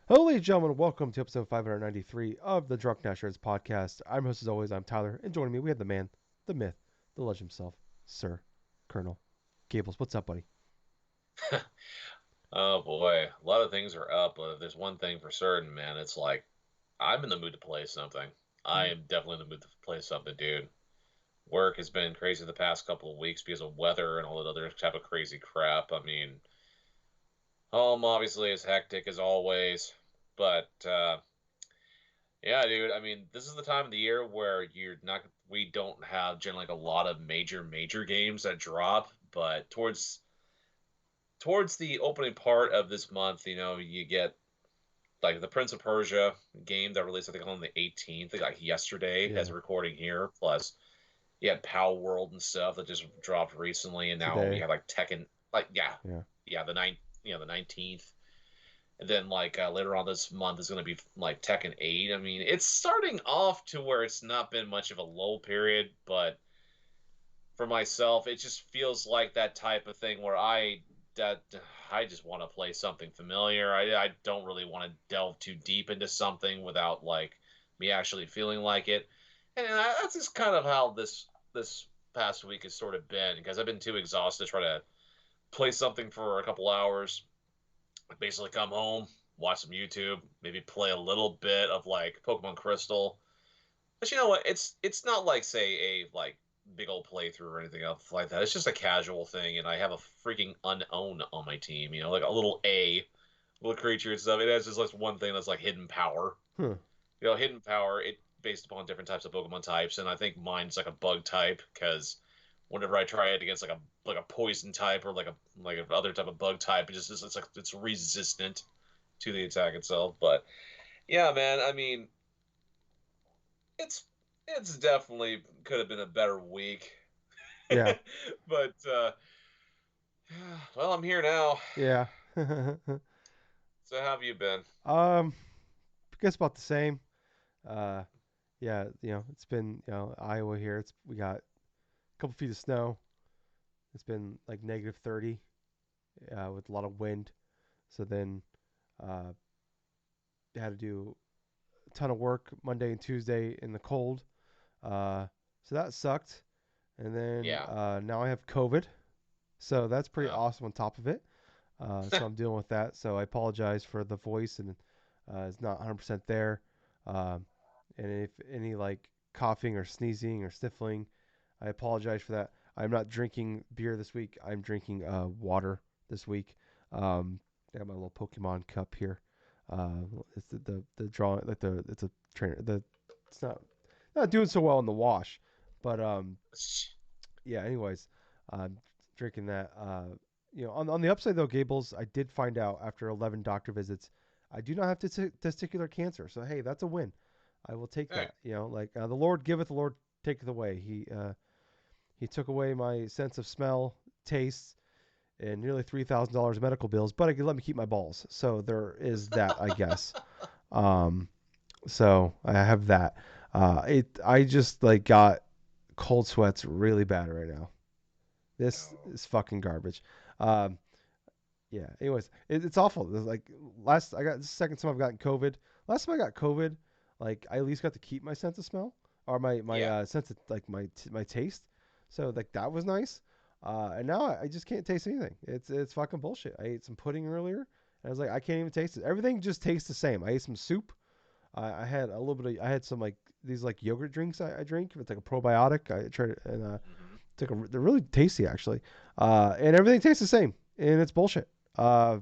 Hello, ladies and gentlemen. Welcome to episode 593 of the DrunkNerds podcast. I'm host as always. I'm Tyler, and joining me we have the man, the myth, the legend himself, Sir Colonel Gables. What's up, buddy? Oh boy, a lot of things are up, but if there's one thing for certain, man, it's like I'm in the mood to play something. I am definitely in the mood to play something, dude. Work has been crazy the past couple of weeks because of weather and all that other type of crazy crap. I mean, home obviously is hectic as always, but yeah, dude. I mean, this is the time of the year where we don't have generally like a lot of major games that drop, but towards the opening part of this month, you get like the Prince of Persia game that released, I think, on the 18th, like yesterday, as Yeah, a recording here. Plus, you had Palworld and stuff that just dropped recently, and now we today. have like Tekken, like Yeah, yeah, the 19th, and then like later on this month is going to be like Tekken 8. I mean, it's starting off to where it's not been much of a low period, but for myself, it just feels like that type of thing where that I just want to play something familiar. I don't really want to delve too deep into something without like me actually feeling like it. And that's just kind of how this past week has sort of been because I've been too exhausted to try to play something for a couple hours. Basically, come home, watch some YouTube, maybe play a little bit of like Pokemon Crystal, but you know what? It's not like say a like big old playthrough or anything else like that. It's just a casual thing, and I have a freaking unown on my team. Like a little little creature and stuff. It has just like one thing that's like hidden power. huh. Hidden power. It based upon different types of Pokemon types, and I think mine's like a bug type because whenever I try it against like a poison type or like a other type of bug type, it's like it's resistant to the attack itself. But yeah, man. I mean, it's it's definitely could have been a better week. Yeah, But well, I'm here now. yeah. So how have you been? I guess about the same. Uh, yeah, it's been Iowa here. We got a couple feet of snow. It's been like -30 with a lot of wind. So then uh, had to do a ton of work Monday and Tuesday in the cold. Uh, so that sucked. And then Yeah. now I have COVID. So that's pretty Uh, awesome on top of it. So I'm dealing with that. So I apologize for the voice and it's not 100% there. Um, and if any like coughing or sneezing or sniffling, I apologize for that. I'm not drinking beer this week. I'm drinking water this week. I got my little Pokemon cup here. It's the drawing like the it's a trainer the it's not doing so well in the wash, but yeah. Anyways, drinking that. On the upside though, Gables, I did find out after 11 doctor visits, I do not have testicular cancer. So hey, that's a win. I will take hey. that. Like the Lord giveth, the Lord taketh away. He took away my sense of smell, taste, and nearly $3,000 medical bills, but I could let me keep my balls. So there is that, I guess. Um, so I have that. I just like got cold sweats really bad right now. This Oh. is fucking garbage. Um, yeah. Anyways, it's awful. It's like last I got this is the second time I've gotten COVID. Last time I got COVID, like I at least got to keep my sense of smell or my Yeah. sense of like my taste. So like that was nice. And now I just can't taste anything. It's fucking bullshit. I ate some pudding earlier, and I was like I can't even taste it. Everything just tastes the same. I ate some soup. I had a little bit of I had some like these like yogurt drinks I drink. It's like a probiotic. I tried it and Hmm. they're really tasty actually, and everything tastes the same, and it's bullshit. I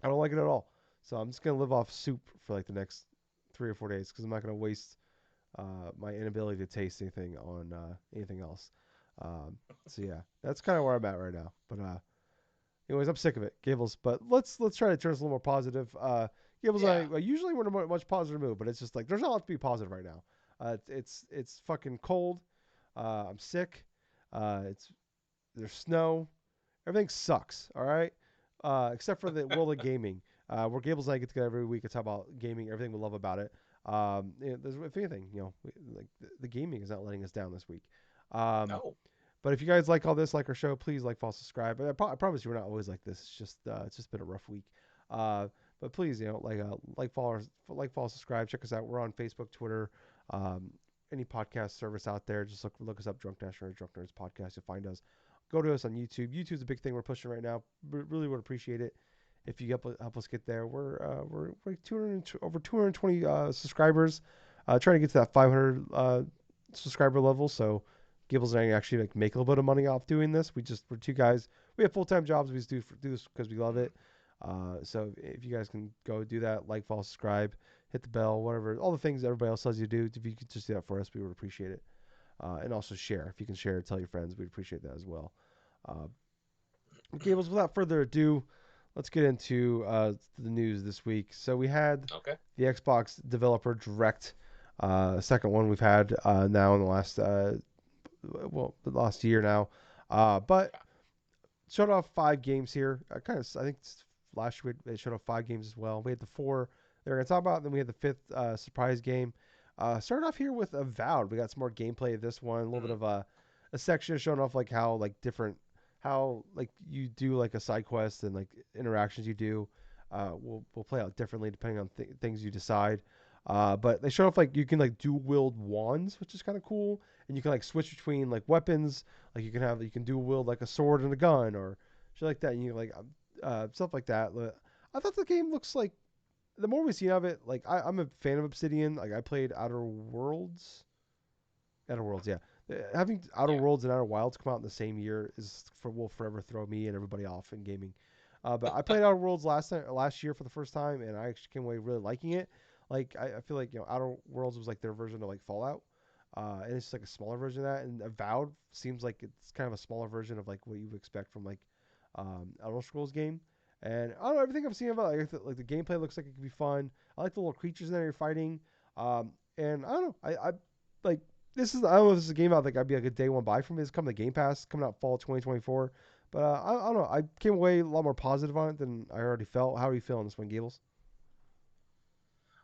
don't like it at all. So I'm just gonna live off soup for like the next 3 or 4 days because I'm not gonna waste my inability to taste anything on anything else. Um, so yeah, that's kind of where I'm at right now. But anyways, I'm sick of it, Gables. But let's try to turn this a little more positive. Gables, Yeah. I usually we're in a much positive mood, but it's just like there's not a lot to be positive right now. It's fucking cold. I'm sick. It's There's snow. Everything sucks. All right, except for the world of gaming, where Gables and I get together every week and talk about gaming, everything we love about it. If anything, like the gaming is not letting us down this week. Um, Oh. but if you guys like all this, like our show, please like, follow, subscribe. I promise you, we're not always like this. It's just been a rough week. But please, follow, subscribe, check us out. We're on Facebook, Twitter, um, any podcast service out there. Just look us up, Drunk National or Drunk Nerds Podcast. You'll find us. Go to us on YouTube. YouTube's a big thing we're pushing right now. Really would appreciate it if you help us get there. We're like 200 over 220 subscribers. Trying to get to that 500 subscriber level. So Gables and I actually like make a little bit of money off doing this. We're two guys. We have full time jobs. We just do this because we love Mm. it. So if you guys can go do that, like, follow, subscribe, hit the bell, whatever, all the things everybody else tells you to do. If you could just do that for us, we would appreciate it. And also share. If you can share, tell your friends, we'd appreciate that as well. Uh, Gables, without further ado, let's get into the news this week. So we had Okay. the Xbox Developer Direct, second one we've had now in the the last year now. But Yeah. showed off 5 games here. I think last year they showed off 5 games as well. We had the 4 they're going to talk about, then we had the 5th surprise game. Started off here with Avowed. We got some more gameplay of this one, a little bit Mm. of a section showing off like how like different how like you do like a side quest and like interactions you do will play out differently depending on things you decide. But they showed off like you can like dual wield wands, which is kind of cool, and you can like switch between like weapons. Like you can dual wield like a sword and a gun or shit like that. And you like stuff like that. I thought the game looks like the more we see of it, like I'm a fan of Obsidian. Like I played Outer Worlds. Outer Worlds, yeah. Having Outer Yeah. Worlds and Outer Wilds come out in the same year will forever throw me and everybody off in gaming. But I played Outer Worlds last year for the first time, and I actually came away really liking it. Like I feel like Outer Worlds was like their version of like Fallout, and it's like a smaller version of that. And Avowed seems like it's kind of a smaller version of like what you would expect from like Elder Scrolls game. And I don't know, everything I'm seeing about it, like the gameplay looks like it could be fun. I like the little creatures in there you're fighting. And I don't know, I like I don't know if this is a game I think I'd be like a day one buy from. It's coming to Game Pass, coming out fall 2024. But I don't know. I came away a lot more positive on it than I already felt. How are you feeling this one, Gables?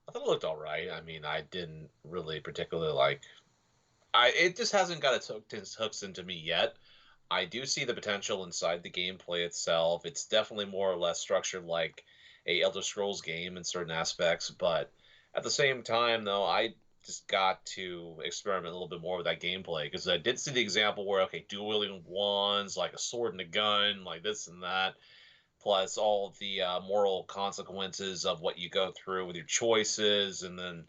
I thought it looked all right. I mean, I didn't really particularly like. It just hasn't got its hooks into me yet. I do see the potential inside the gameplay itself. It's definitely more or less structured like a Elder Scrolls game in certain aspects, but at the same time, though, I just got to experiment a little bit more with that gameplay because I did see the example where okay, dual wielding wands, like a sword and a gun, like this and that, plus all the moral consequences of what you go through with your choices, and then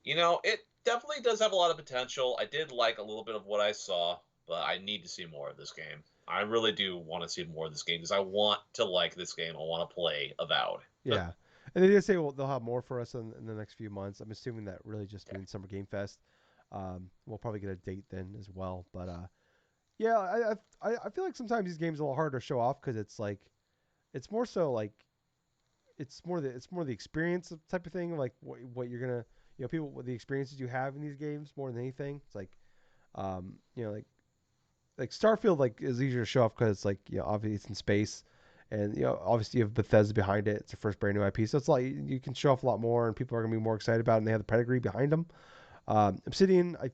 it definitely does have a lot of potential. I did like a little bit of what I saw, but I need to see more of this game. I really do want to see more of this game because I want to like this game. I want to play Avowed. Yeah. And they did say they'll have more for us in the next few months. I'm assuming that really just Okay. means Summer Game Fest. We'll probably get a date then as well. But yeah, I feel like sometimes these games are a little harder to show off because it's like it's more so like it's more the experience type of thing. Like what you're gonna people the experiences you have in these games more than anything. It's like like Starfield like is easier to show off because it's like obviously it's in space, and obviously you have Bethesda behind it. It's the first brand new IP, so it's like you can show off a lot more, and people are gonna be more excited about it. And they have the pedigree behind them. Obsidian, I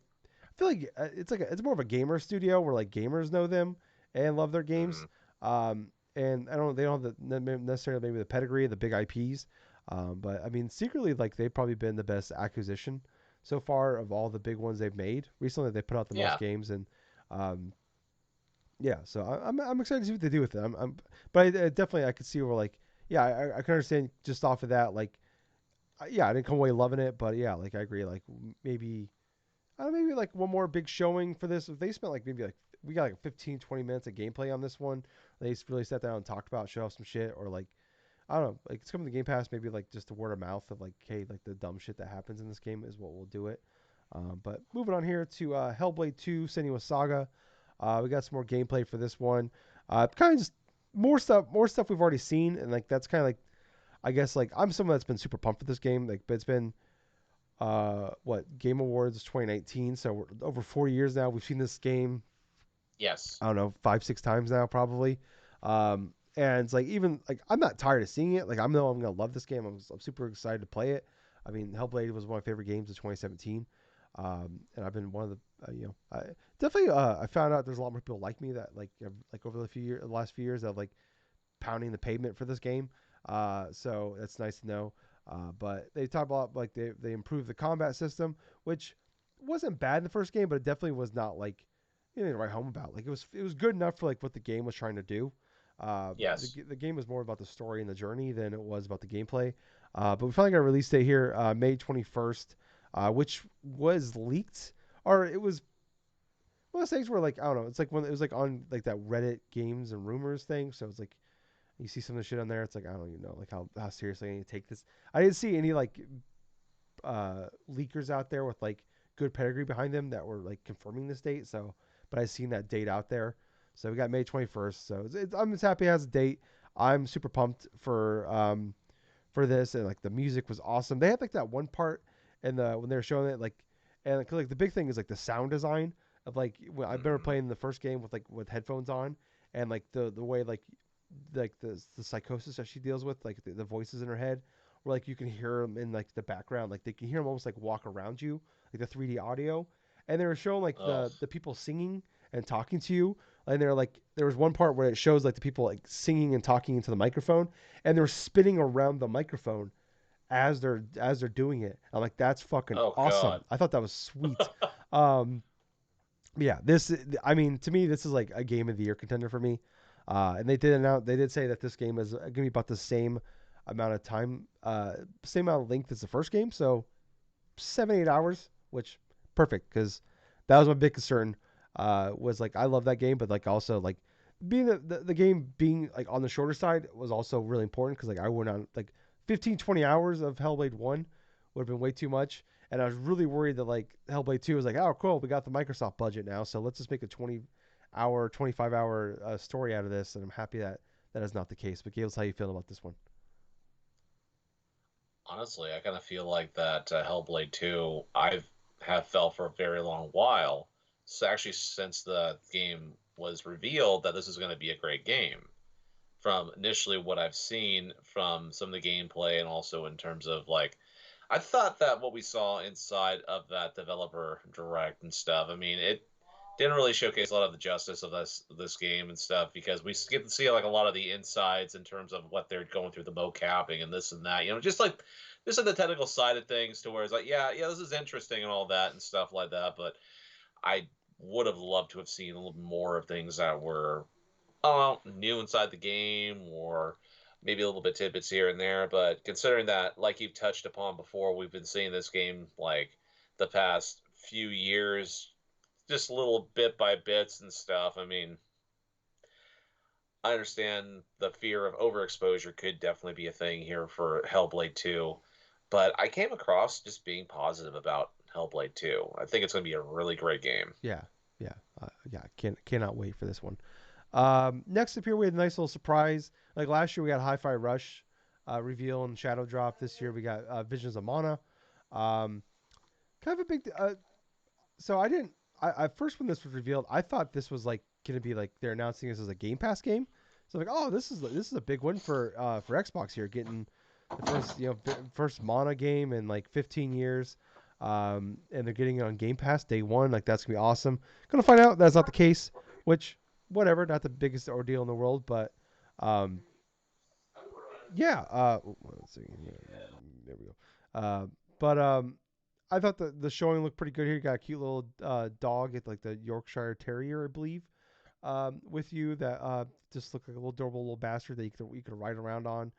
feel like it's more of a gamer studio where like gamers know them and love their games. Mm-hmm. And I don't they don't have necessarily maybe the pedigree, the big IPs. But I mean, secretly like they've probably been the best acquisition so far of all the big ones they've made. Recently, they put out the most Yeah. games, and um, yeah, so I'm excited to see what they do with it. But I definitely I could see where like yeah I can understand just off of that like yeah I didn't come away loving it, but yeah like I agree like maybe I don't know, maybe like one more big showing for this. If they spent like maybe like we got like 15 20 minutes of gameplay on this one, they really sat down and talked about show off some shit or like I don't know like it's coming to Game Pass maybe like just a word of mouth of like hey like the dumb shit that happens in this game is what will do it. But moving on here to Hellblade 2 Senua's Saga. We got some more gameplay for this one. Kind of just more stuff we've already seen, and like that's kind of like I guess like I'm someone that's been super pumped for this game. Like, but it's been what Game Awards 2019, so we're over 4 years now. We've seen this game Yes. I don't know 5 6 times now probably. And it's like even like I'm not tired of seeing it. Like I know I'm gonna love this game. I'm super excited to play it. I mean, Hellblade was one of my favorite games of 2017. And I've been one of the I definitely I found out there's a lot more people like me that like over the last few years that have like pounding the pavement for this game. So that's nice to know. But they talk about like they improved the combat system, which wasn't bad in the first game, but it definitely was not like anything to write home about. Like it was good enough for like what the game was trying to do. Yes. The game was more about the story and the journey than it was about the gameplay. But we finally got a release date here, May 21st, which was leaked, or it was one of those things where like I don't know, it's like when it was like on like that Reddit games and rumors thing. So it's like you see some of the shit on there. It's like I don't even know like how seriously I need to take this. I didn't see any like leakers out there with like good pedigree behind them that were like confirming this date. So, but I seen that date out there. So we got May 21st. So I'm just happy it has a date. I'm super pumped for this, and like the music was awesome. They had like that one part and the when they were showing it like, and like the big thing is like the sound design of like when I remember Mm-hmm. playing the first game with like with headphones on, and like the way like the psychosis that she deals with, like the voices in her head, where like you can hear them in like the background, like they can hear them almost like walk around you, like the 3D audio, and they were showing like Oh, the people singing and talking to you, and they're like there was one part where it shows like the people like singing and talking into the microphone, and they're spinning around the microphone as they're doing it. I'm like, that's fucking oh awesome. God. I thought that was sweet. Um, yeah, this I mean to me this is like a game of the year contender for me. And they did say that this game is gonna be about the same amount of time, same amount of length as the first game. So 7 8 hours, which perfect because that was my big concern. Was like I love that game, but like also like being the game being like on the shorter side was also really important because like I went on like 15 20 hours of Hellblade 1 would have been way too much. And I was really worried that like Hellblade 2 was like, oh cool, we got the Microsoft budget now, so let's just make a 20 hour 25 hour story out of this. And I'm happy that that is not the case. But Gables, how you feel about this one? Honestly, I kind of feel like that Hellblade 2 I've have felt for a very long while. So actually, since the game was revealed that this is going to be a great game, from initially what I've seen from some of the gameplay and also in terms of like, I thought that what we saw inside of that developer direct and stuff. I mean, it didn't really showcase a lot of the justice of this game and stuff because we get to see like a lot of the insides in terms of what they're going through the mocapping and this and that. You know, just like the technical side of things to where it's like, yeah, this is interesting and all that and stuff like that. But I would have loved to have seen a little more of things that were new inside the game or maybe a little bit tidbits here and there. But considering that, like you've touched upon before, we've been seeing this game like the past few years, just little bit by bits and stuff. I mean, I understand the fear of overexposure could definitely be a thing here for Hellblade 2, but I came across just being positive about Hellblade 2. I think it's going to be a really great game. Yeah, yeah, yeah. Cannot wait for this one. Next up here, we had a nice little surprise. Like last year, we got Hi-Fi Rush reveal and Shadow Drop. This year, we got Visions of Mana. Um, kind of a big. So I didn't. I first when this was revealed, I thought this was like gonna be like they're announcing this as a Game Pass game. So I'm like, oh, this is a big win for Xbox here, getting the first first Mana game in like 15 years. And they're getting it on Game Pass day one. Like that's gonna be awesome. Gonna find out that's not the case, which whatever, not the biggest ordeal in the world, but um, yeah. Let's see. There we go. But I thought the showing looked pretty good here. You got a cute little dog, it's like the Yorkshire Terrier, I believe, with you that just looked like a little adorable little bastard that you could ride around on.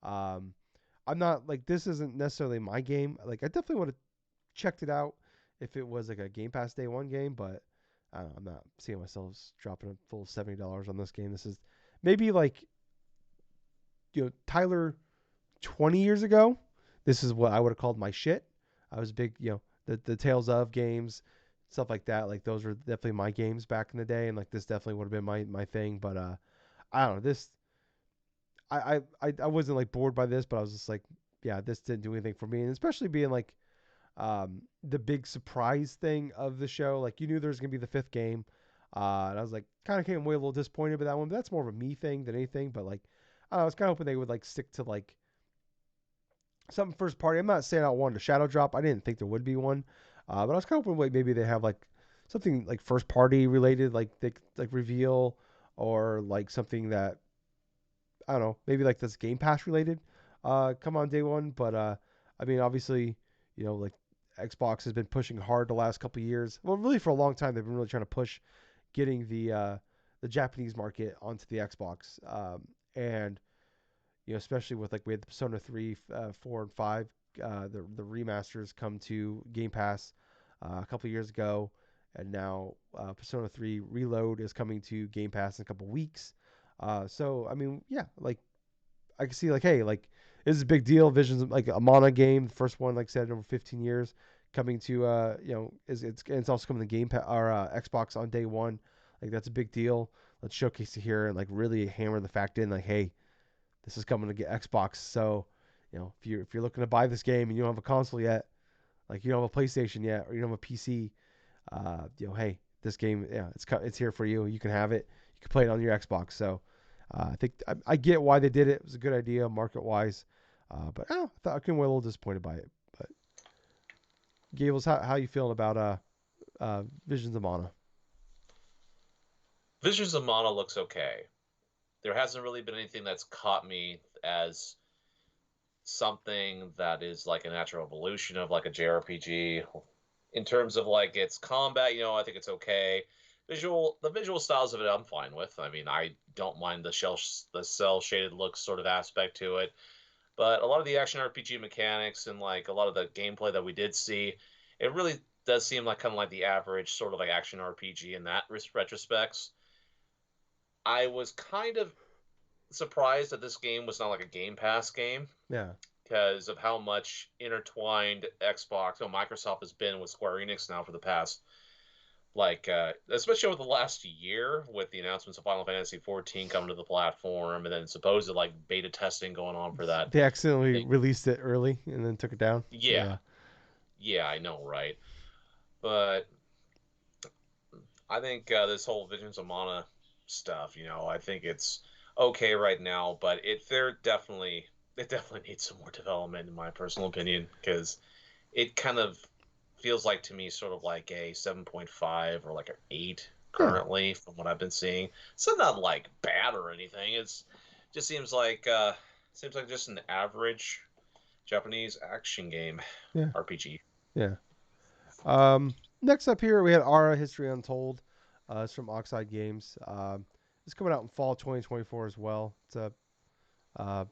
Um, I'm not like this isn't necessarily my game. Like I definitely would have checked it out if it was like a Game Pass day one game, but I don't know, I'm not seeing myself dropping a full $70 on this game. This is maybe like Tyler 20 years ago. This is what I would have called my shit. I was big, the Tales of games, stuff like that. Like those were definitely my games back in the day, and like this definitely would have been my thing. But I don't know. This I wasn't like bored by this, but I was just like, yeah, this didn't do anything for me, and especially being like the big surprise thing of the show. Like you knew there was gonna be the fifth game, and I was like, kind of came away a little disappointed by that one. But that's more of a me thing than anything. But like, I was kind of hoping they would like stick to like something first party. I'm not saying I wanted a shadow drop. I didn't think there would be one, but I was kind of hoping like maybe they have like something like first party related, like they like reveal or like something that I don't know, maybe like this Game Pass related come on day one. But I mean, obviously, like Xbox has been pushing hard the last couple of years. Well, really for a long time, they've been really trying to push getting the Japanese market onto the Xbox. And especially with like we had the Persona 3, 4, and 5, the remasters come to Game Pass a couple of years ago, and now Persona 3 Reload is coming to Game Pass in a couple of weeks. So I mean, yeah, like I can see like, hey, like this is a big deal. Vision's like a Mana game, the first one, like I said, in over 15 years, coming to it's also coming to Game Pass or Xbox on day one. Like that's a big deal. Let's showcase it here and like really hammer the fact in, like, hey, this is coming to get Xbox. So, if you're looking to buy this game and you don't have a console yet, like you don't have a PlayStation yet, or you don't have a PC, hey, this game, yeah, it's here for you. You can have it. You can play it on your Xbox. So, I think I get why they did it. It was a good idea market wise. But I thought I can be a little disappointed by it. But Gables, how you feeling about Visions of Mana? Visions of Mana looks okay. There hasn't really been anything that's caught me as something that is like a natural evolution of like a JRPG. In terms of like its combat, I think it's okay. The visual styles of it, I'm fine with. I mean, I don't mind the cell shaded look sort of aspect to it, but a lot of the action RPG mechanics and like a lot of the gameplay that we did see, it really does seem like kind of like the average sort of like action RPG in that retrospects. I was kind of surprised that this game was not like a Game Pass game Yeah, because of how much intertwined Xbox or Microsoft has been with Square Enix now for the past, like, especially over the last year with the announcements of Final Fantasy 14 coming to the platform and then supposed like beta testing going on for that they accidentally thing. released it early and then took it down. Yeah, Yeah, yeah, I know, right? But I think this whole Visions of Mana stuff, I think it's okay right now, but it definitely needs some more development in my personal opinion because it kind of feels like to me sort of like a 7.5 or like an 8 yeah, currently from what I've been seeing. So not like bad or anything. It's just seems like just an average Japanese action game yeah, RPG. yeah. Next up here, we had Ara History Untold. It's from Oxide Games. It's coming out in fall 2024 as well. It's a, I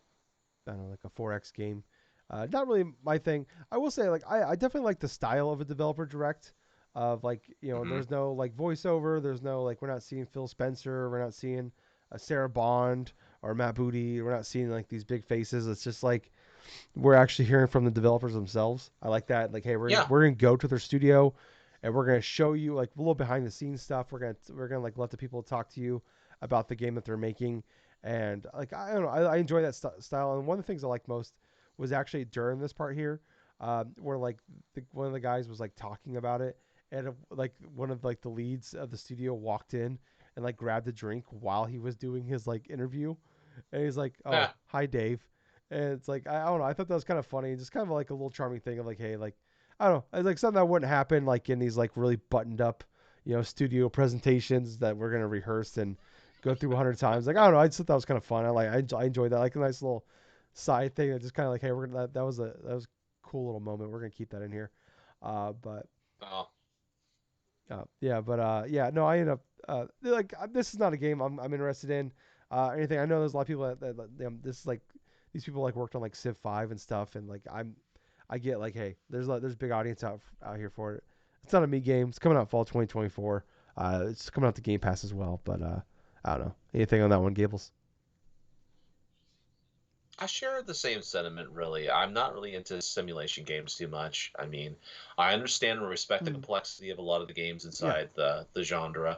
don't know, like a 4X game. Not really my thing. I will say, like, I definitely like the style of a developer direct. Of like, Hmm. there's no like voiceover. There's no like, we're not seeing Phil Spencer. We're not seeing Sarah Bond or Matt Booty. We're not seeing like these big faces. It's just like we're actually hearing from the developers themselves. I like that. Like, hey, Yeah. we're gonna go to their studio, and we're gonna show you like a little behind the scenes stuff. We're gonna like let the people talk to you about the game that they're making, and like I don't know, I enjoy that style. And one of the things I like most was actually during this part here, where like one of the guys was like talking about it, and like one of like the leads of the studio walked in and like grabbed a drink while he was doing his like interview, and he's like, "Oh, Ah, hi, Dave." And it's like I don't know. I thought that was kind of funny, just kind of like a little charming thing of like, hey, like I don't know, it's like something that wouldn't happen like in these like really buttoned up, studio presentations that we're gonna rehearse and go through 100 times. Like I don't know, I just thought that was kind of fun. I enjoyed that, like a nice little side thing that just kind of like, hey, we're gonna that was a cool little moment. We're gonna keep that in here. But oh, yeah, but yeah, no, I end up like this is not a game I'm interested in. Anything I know there's a lot of people this is like these people like worked on like Civ 5 and stuff, and like I get like, hey, there's a big audience out here for it. It's not a me game. It's coming out fall 2024. It's coming out to Game Pass as well, but I don't know anything on that one, Gables. I share the same sentiment, really. I'm not really into simulation games too much. I mean, I understand and respect the Mm, complexity of a lot of the games yeah, inside the genre.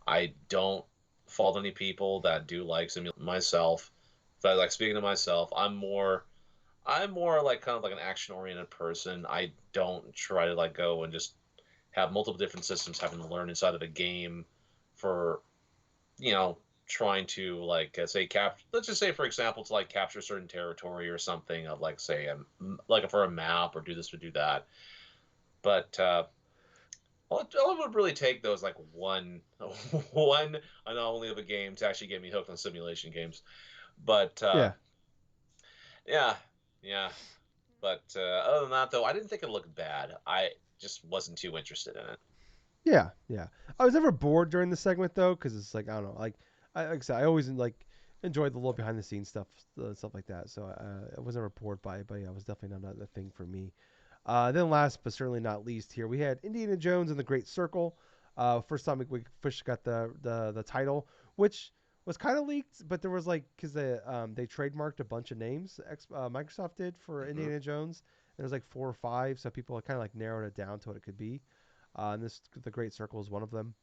I don't fault any people that do like simulation myself. But like speaking to myself, I'm more like kind of like an action oriented person. I don't try to like go and just have multiple different systems having to learn inside of a game for you know, trying to like say let's just say for example to like capture certain territory or something of like say like for a map or do this or do that. But all it would really take though is like one one anomaly of a game to actually get me hooked on simulation games. But Yeah. yeah, yeah. But other than that, though, I didn't think it looked bad. I just wasn't too interested in it. Yeah, yeah. I was never bored during the segment though, because it's like I don't know, like I said, I always like enjoyed the little behind the scenes stuff like that. So I was never bored by it, but yeah, it was definitely not a thing for me. Then last but certainly not least, here we had Indiana Jones and the Great Circle. First time we first got the title, which was kind of leaked, but there was like because they trademarked a bunch of names. Microsoft did for Hmm. Indiana Jones. And there's like 4 or 5, so people kind of like narrowed it down to what it could be. And this the Great Circle is one of them.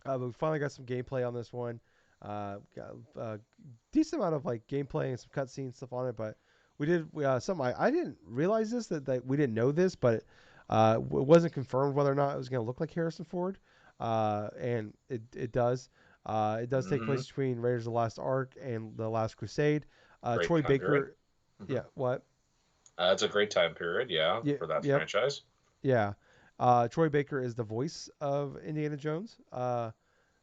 But we finally got some gameplay on this one. Got a decent amount of like gameplay and some cutscenes stuff on it, but something I didn't realize that we didn't know this, but it wasn't confirmed whether or not it was going to look like Harrison Ford, and it does. It does take Hmm. place between Raiders of the Lost Ark and the Last Crusade. Great Troy time period. Baker, Hmm. yeah, what? It's a great time period, yeah, Yeah, for that yep, franchise. yeah. Troy Baker is the voice of Indiana Jones.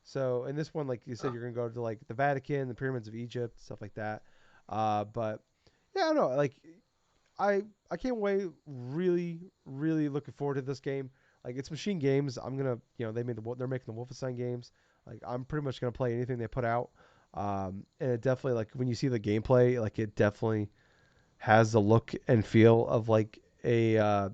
So in this one, like you said, Huh. you're gonna go to like the Vatican, the pyramids of Egypt, stuff like that. But yeah, I don't know. Like I can't wait. Really, really looking forward to this game. Like it's Machine Games. I'm gonna they're making the Wolfenstein games. Like I'm pretty much gonna play anything they put out. And it definitely like when you see the gameplay, like it definitely has the look and feel of like a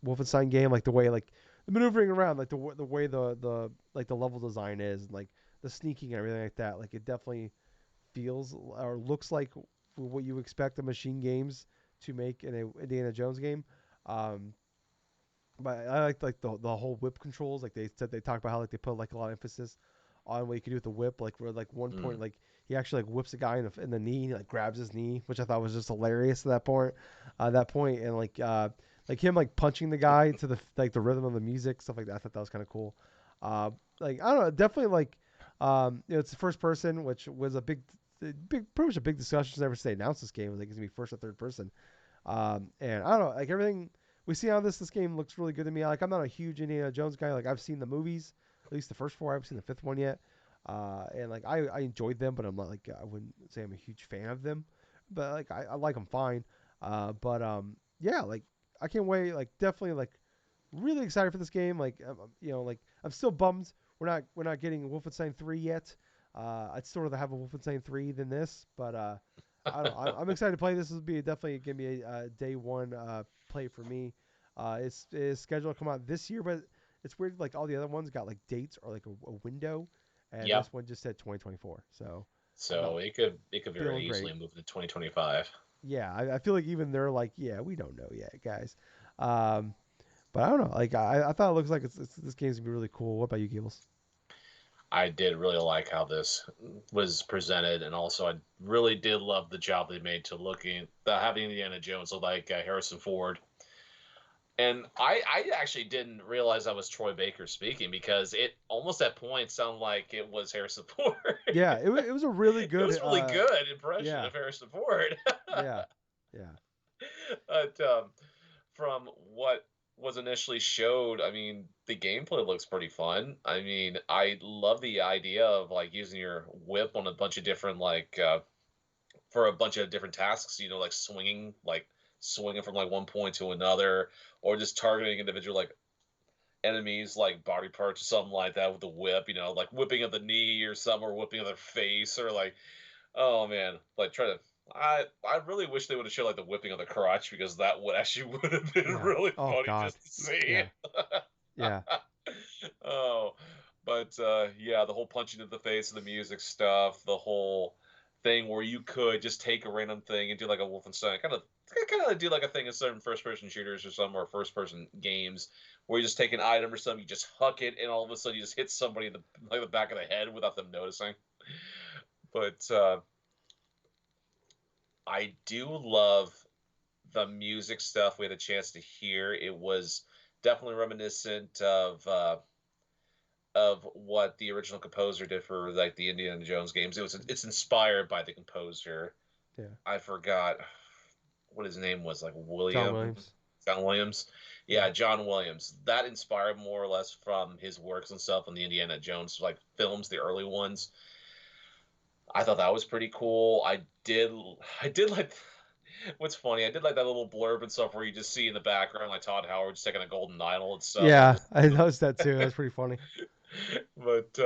Wolfenstein game, like the way like the maneuvering around, like the way the like the level design is, and like the sneaking and everything like that. Like it definitely feels or looks like what you expect the Machine Games to make in a Indiana Jones game. Um, but I like the whole whip controls. Like they said, they talked about how like they put like a lot of emphasis on what you can do with the whip. Like where like one Mm. point like he actually like whips a guy in the knee, and he, like grabs his knee, which I thought was just hilarious at that point. And like him like punching the guy to the like the rhythm of the music, stuff like that. I thought that was kind of cool. Like I don't know, definitely like it's the first person, which was a pretty much a big discussion ever since they announced this game. Was like it's gonna be first or third person. And I don't know, like everything we see on this game looks really good to me. Like I'm not a huge Indiana Jones guy. Like I've seen the movies, at least the first four. I haven't seen the fifth one yet. And like I enjoyed them, but I'm not like I wouldn't say I'm a huge fan of them. But like I like them fine. But yeah, like I can't wait. Like definitely like really excited for this game. Like like I'm still bummed we're not getting Wolfenstein 3 yet. I'd still rather have a Wolfenstein 3 than this, but I don't know. I'm excited to play this. This will be definitely gonna be a day one play for me. It's scheduled to come out this year, but it's weird. Like all the other ones got like dates or like a window, and Yep. this one just said 2024. So I'm So not it could very feeling great. easily move to 2025. Yeah, I feel like even they're like, yeah, we don't know yet, guys. Um, but I don't know. Like I thought it looks like this game's gonna be really cool. What about you, Gables? I did really like how this was presented, and also I really did love the job they made to looking the having Indiana Jones look like Harrison Ford. And I actually didn't realize that was Troy Baker speaking because it almost at points sounded like it was Harrison Ford. Yeah, it was a really It good. was really good impression Yeah, of Harrison Ford. yeah, yeah, But from what was initially showed, I mean, the gameplay looks pretty fun. I mean, I love the idea of like using your whip on a bunch of different like for a bunch of different tasks. Like swinging from like one point to another, or just targeting individual like enemies like body parts or something like that with the whip. Like whipping of the knee or something, or whipping of their face, or like oh man, like try to. I really wish they would have showed like the whipping of the crotch because that would actually would have been yeah. really Oh funny God. just to see. Yeah, yeah, Oh, but yeah, the whole punching in the face of the music stuff, the whole thing where you could just take a random thing and do like a Wolfenstein kind of do like a thing in certain first person shooters or some or first person games where you just take an item or something, you just huck it, and all of a sudden you just hit somebody in the back of the head without them noticing. But I do love the music stuff we had a chance to hear. It was definitely reminiscent of what the original composer did for like the Indiana Jones games. It's inspired by the composer. yeah. I forgot what his name was, like John William Williams. John Williams. Yeah, Yeah, John Williams. That inspired more or less from his works and stuff on the Indiana Jones like films, the early ones. I thought that was pretty cool. I did like. What's funny? I did like that little blurb and stuff where you just see in the background like Todd Howard just taking a golden idol and stuff, and Yeah, just. I noticed that too. That's pretty funny. But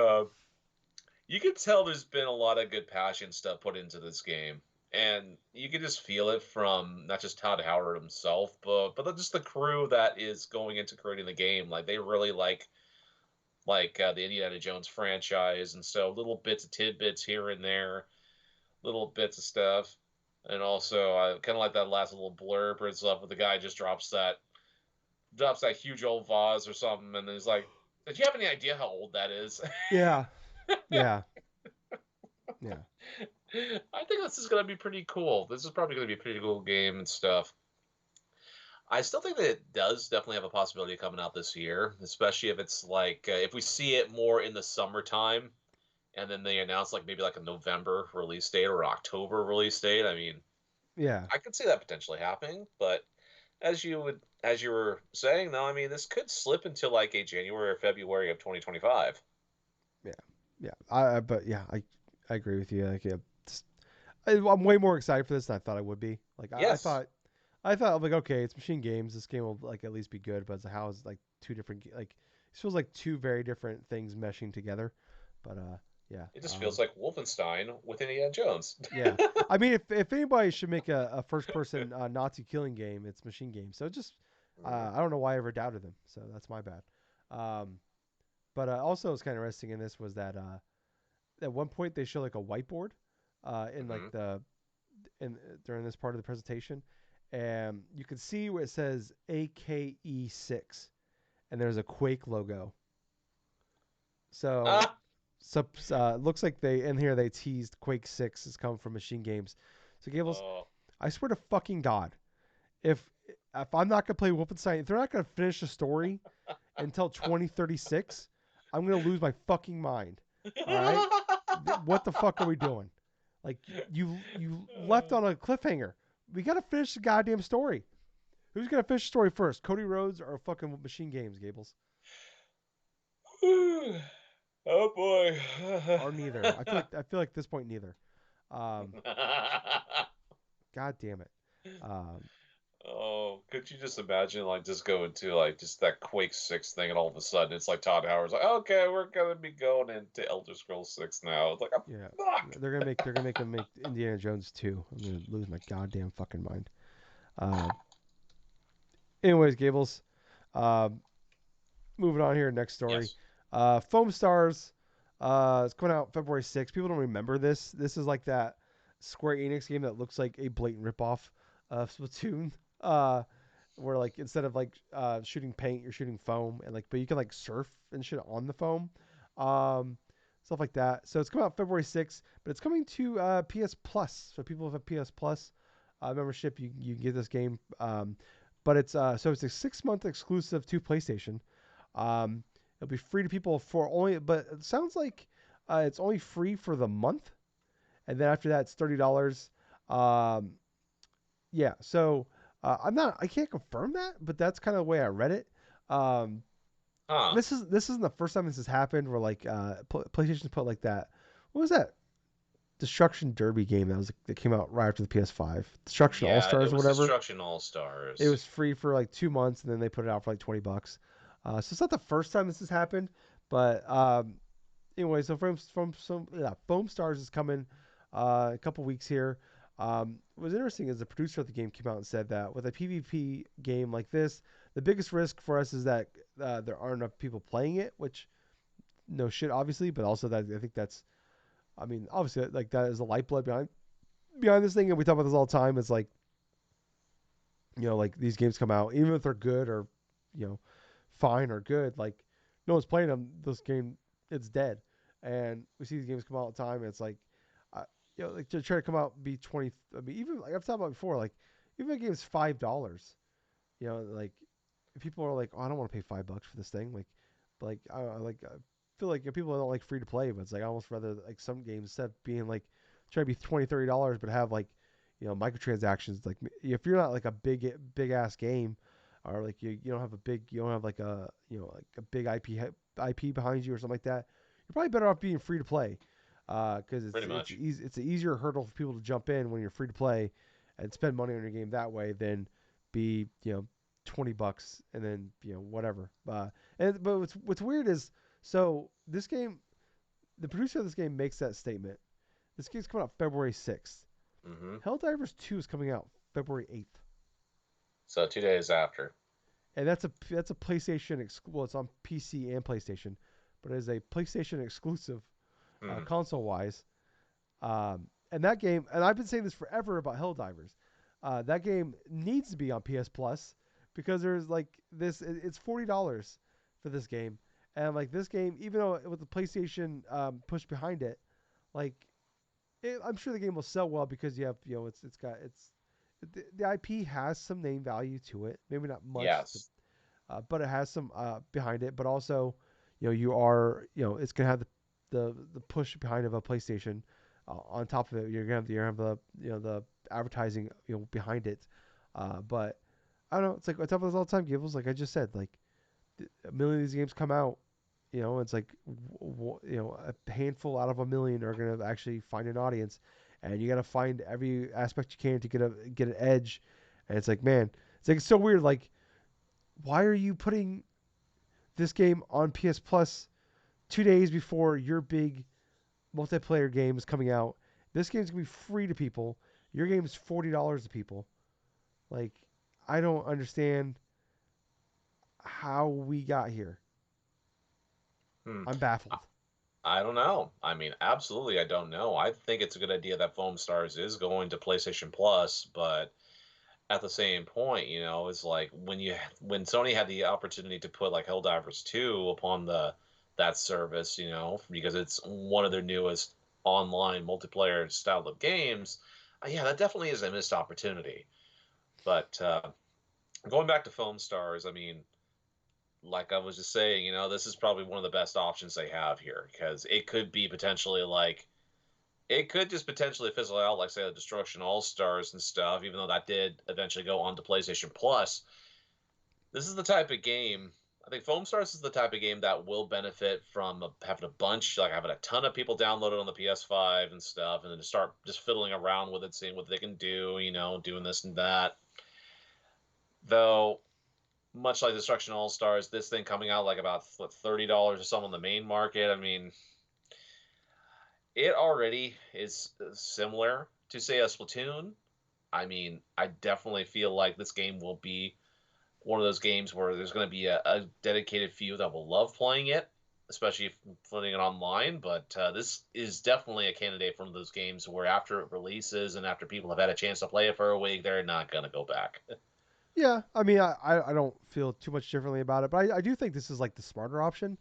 you can tell there's been a lot of good passion stuff put into this game, and you can just feel it from not just Todd Howard himself, but just the crew that is going into creating the game. Like they really the Indiana Jones franchise, and so little bits of tidbits here and there, little bits of stuff. And also, I kind of like that last little blurb and stuff where the guy just drops that huge old vase or something, and then he's like, "Did you have any idea how old that is?" Yeah, yeah, yeah, I think this is going to be pretty cool. This is probably going to be a pretty cool game and stuff. I still think that it does definitely have a possibility of coming out this year, especially if it's like if we see it more in the summertime, and then they announce like maybe like a November release date or October release date. I mean, yeah, I could see that potentially happening, but as you were saying though, I mean, this could slip into like a January or February of 2025. yeah, yeah. But yeah, I agree with you. Like, yeah, I'm way more excited for this than I thought I would be. Like, Yes, I thought I'm like, okay, it's Machine Games. This game will like at least be good. But it's how is like two different like it feels like two very different things meshing together. But yeah, it just feels like Wolfenstein with Indiana Jones. yeah. I mean, if anybody should make a first person Nazi killing game, it's Machine Games. So just I don't know why I ever doubted them. So that's my bad. Um, but also, what's kind of interesting in this was that at one point they show like a whiteboard in like Mm-hmm. in during this part of the presentation, and you can see where it says AKE6, and there's a Quake logo. So, Ah, looks like they in here they teased Quake 6 is coming from Machine Games. So Gables, oh. I swear to fucking God, if if I'm not gonna play Wolfenstein, if they're not gonna finish the story until 2036, I'm gonna lose my fucking mind. All right, what the fuck are we doing? Like you left on a cliffhanger. We gotta finish the goddamn story. Who's gonna finish the story first, Cody Rhodes or fucking Machine Games, Gables? Oh boy. Or neither. I feel like at this point neither. Um, God damn it. Um, Oh, could you just imagine like just going to like just that Quake 6 thing and all of a sudden it's like Todd Howard's like, okay, we're gonna be going into Elder Scrolls 6 now. It's like, oh, yeah, fuck. they're gonna make him make Indiana Jones 2. I'm gonna lose my goddamn fucking mind. Uh, anyways, Gables. Um, moving on here, next story. Yes. Foamstars. It's coming out February 6th. People don't remember this. This is like that Square Enix game that looks like a blatant ripoff of Splatoon. Uh, where like instead of like shooting paint, you're shooting foam, and like but you can like surf and shit on the foam, um, stuff like that. So it's coming out February 6th, but it's coming to PS Plus. So people have a PS Plus membership, you can get this game. But it's so it's a 6 month exclusive to PlayStation. It'll be free to people for only, but it sounds like it's only free for the month, and then after that it's $30. Um, yeah, so I can't confirm that, but that's kind of the way I read it. Um, Huh. this isn't the first time this has happened where like PlayStation put like that. What was that Destruction Derby game that came out right after the PS5? Destruction All Yeah, it Stars or was whatever. Destruction All It Stars. was free for like 2 months, and then they put it out for like $20. So it's not the first time this has happened, but anyway, so from some yeah, Foam Stars is coming a couple weeks here. What was interesting is the producer of the game came out and said that with a PvP game like this, the biggest risk for us is that there aren't enough people playing it, which no shit, obviously, but also that I think that's, I mean, obviously, like that is the lifeblood behind this thing, and we talk about this all the time. It's like like these games come out, even if they're good or you know fine or good, like no one's playing them. This game, it's dead, and we see these games come out all the time. And it's like, uh, like to try to come out be 20. I mean, even like I've talked about before, like even a game's $5. Like if people are like, oh, I don't want to pay $5 for this thing, like, but like I feel like people don't like free to play, but it's like I almost rather like some games instead of being like try to be $20-$30, but have like microtransactions. Like if you're not like a big ass game, or like you don't have a big you don't have like a like a big IP behind you or something like that, you're probably better off being free to play. because Pretty it's much. easy, it's an easier hurdle for people to jump in when you're free to play and spend money on your game that way than be $20 and then whatever. But what's weird is so this game, the producer of this game makes that statement. This game's coming out February 6th. Hmm. Helldivers 2 is coming out February 8th. So 2 days after. And that's a PlayStation well, it's on PC and PlayStation, but it is a PlayStation exclusive, Hmm. console wise. And that game, and I've been saying this forever about Helldivers. That game needs to be on PS Plus because there's like this. It's $40 for this game, and like this game, even though with the PlayStation push behind it, like I'm sure the game will sell well because you have it's got it's the IP has some name value to it. Maybe not much, Yes. but it has some behind it. But also, you are it's gonna have the push behind of a PlayStation. On top of it, you're gonna have the advertising behind it. But I don't know. It's like I tell this all the time, Gables. Like I just said, like a million of these games come out. It's like a handful out of a million are gonna actually find an audience, and you gotta find every aspect you can to get an edge. And it's like, man, it's so weird. Like, why are you putting this game on PS Plus 2 days before your big multiplayer game is coming out? This game's gonna be free to people. Your game's $40 to people. Like, I don't understand how we got here. Hmm. I'm I, baffled. I don't know. I mean, absolutely, I don't know. I think it's a good idea that Foamstars is going to PlayStation Plus, but at the same point, it's like when Sony had the opportunity to put like Helldivers 2 upon the that service, because it's one of their newest online multiplayer style of games. Yeah, that definitely is a missed opportunity. But going back to Foam Stars, I mean, like I was just saying, this is probably one of the best options they have here because it could be potentially like it could just potentially fizzle out, like say the Destruction All Stars and stuff. Even though that did eventually go on to PlayStation Plus, this is the type of game. I think Foam Stars is the type of game that will benefit from having a bunch, like having a ton of people download it on the PS5 and stuff, and then just start just fiddling around with it, seeing what they can do, doing this and that. Though much like Destruction All Stars, this thing coming out like about $30 or something on the main market. I mean, it already is similar to say a Splatoon. I mean, I definitely feel like this game will be one of those games where there's going to be a dedicated few that will love playing it, especially if playing it online. But this is definitely a candidate for one of those games where after it releases and after people have had a chance to play it for a week, they're not going to go back. Yeah, I mean, I don't feel too much differently about it, but I do think this is like the smarter option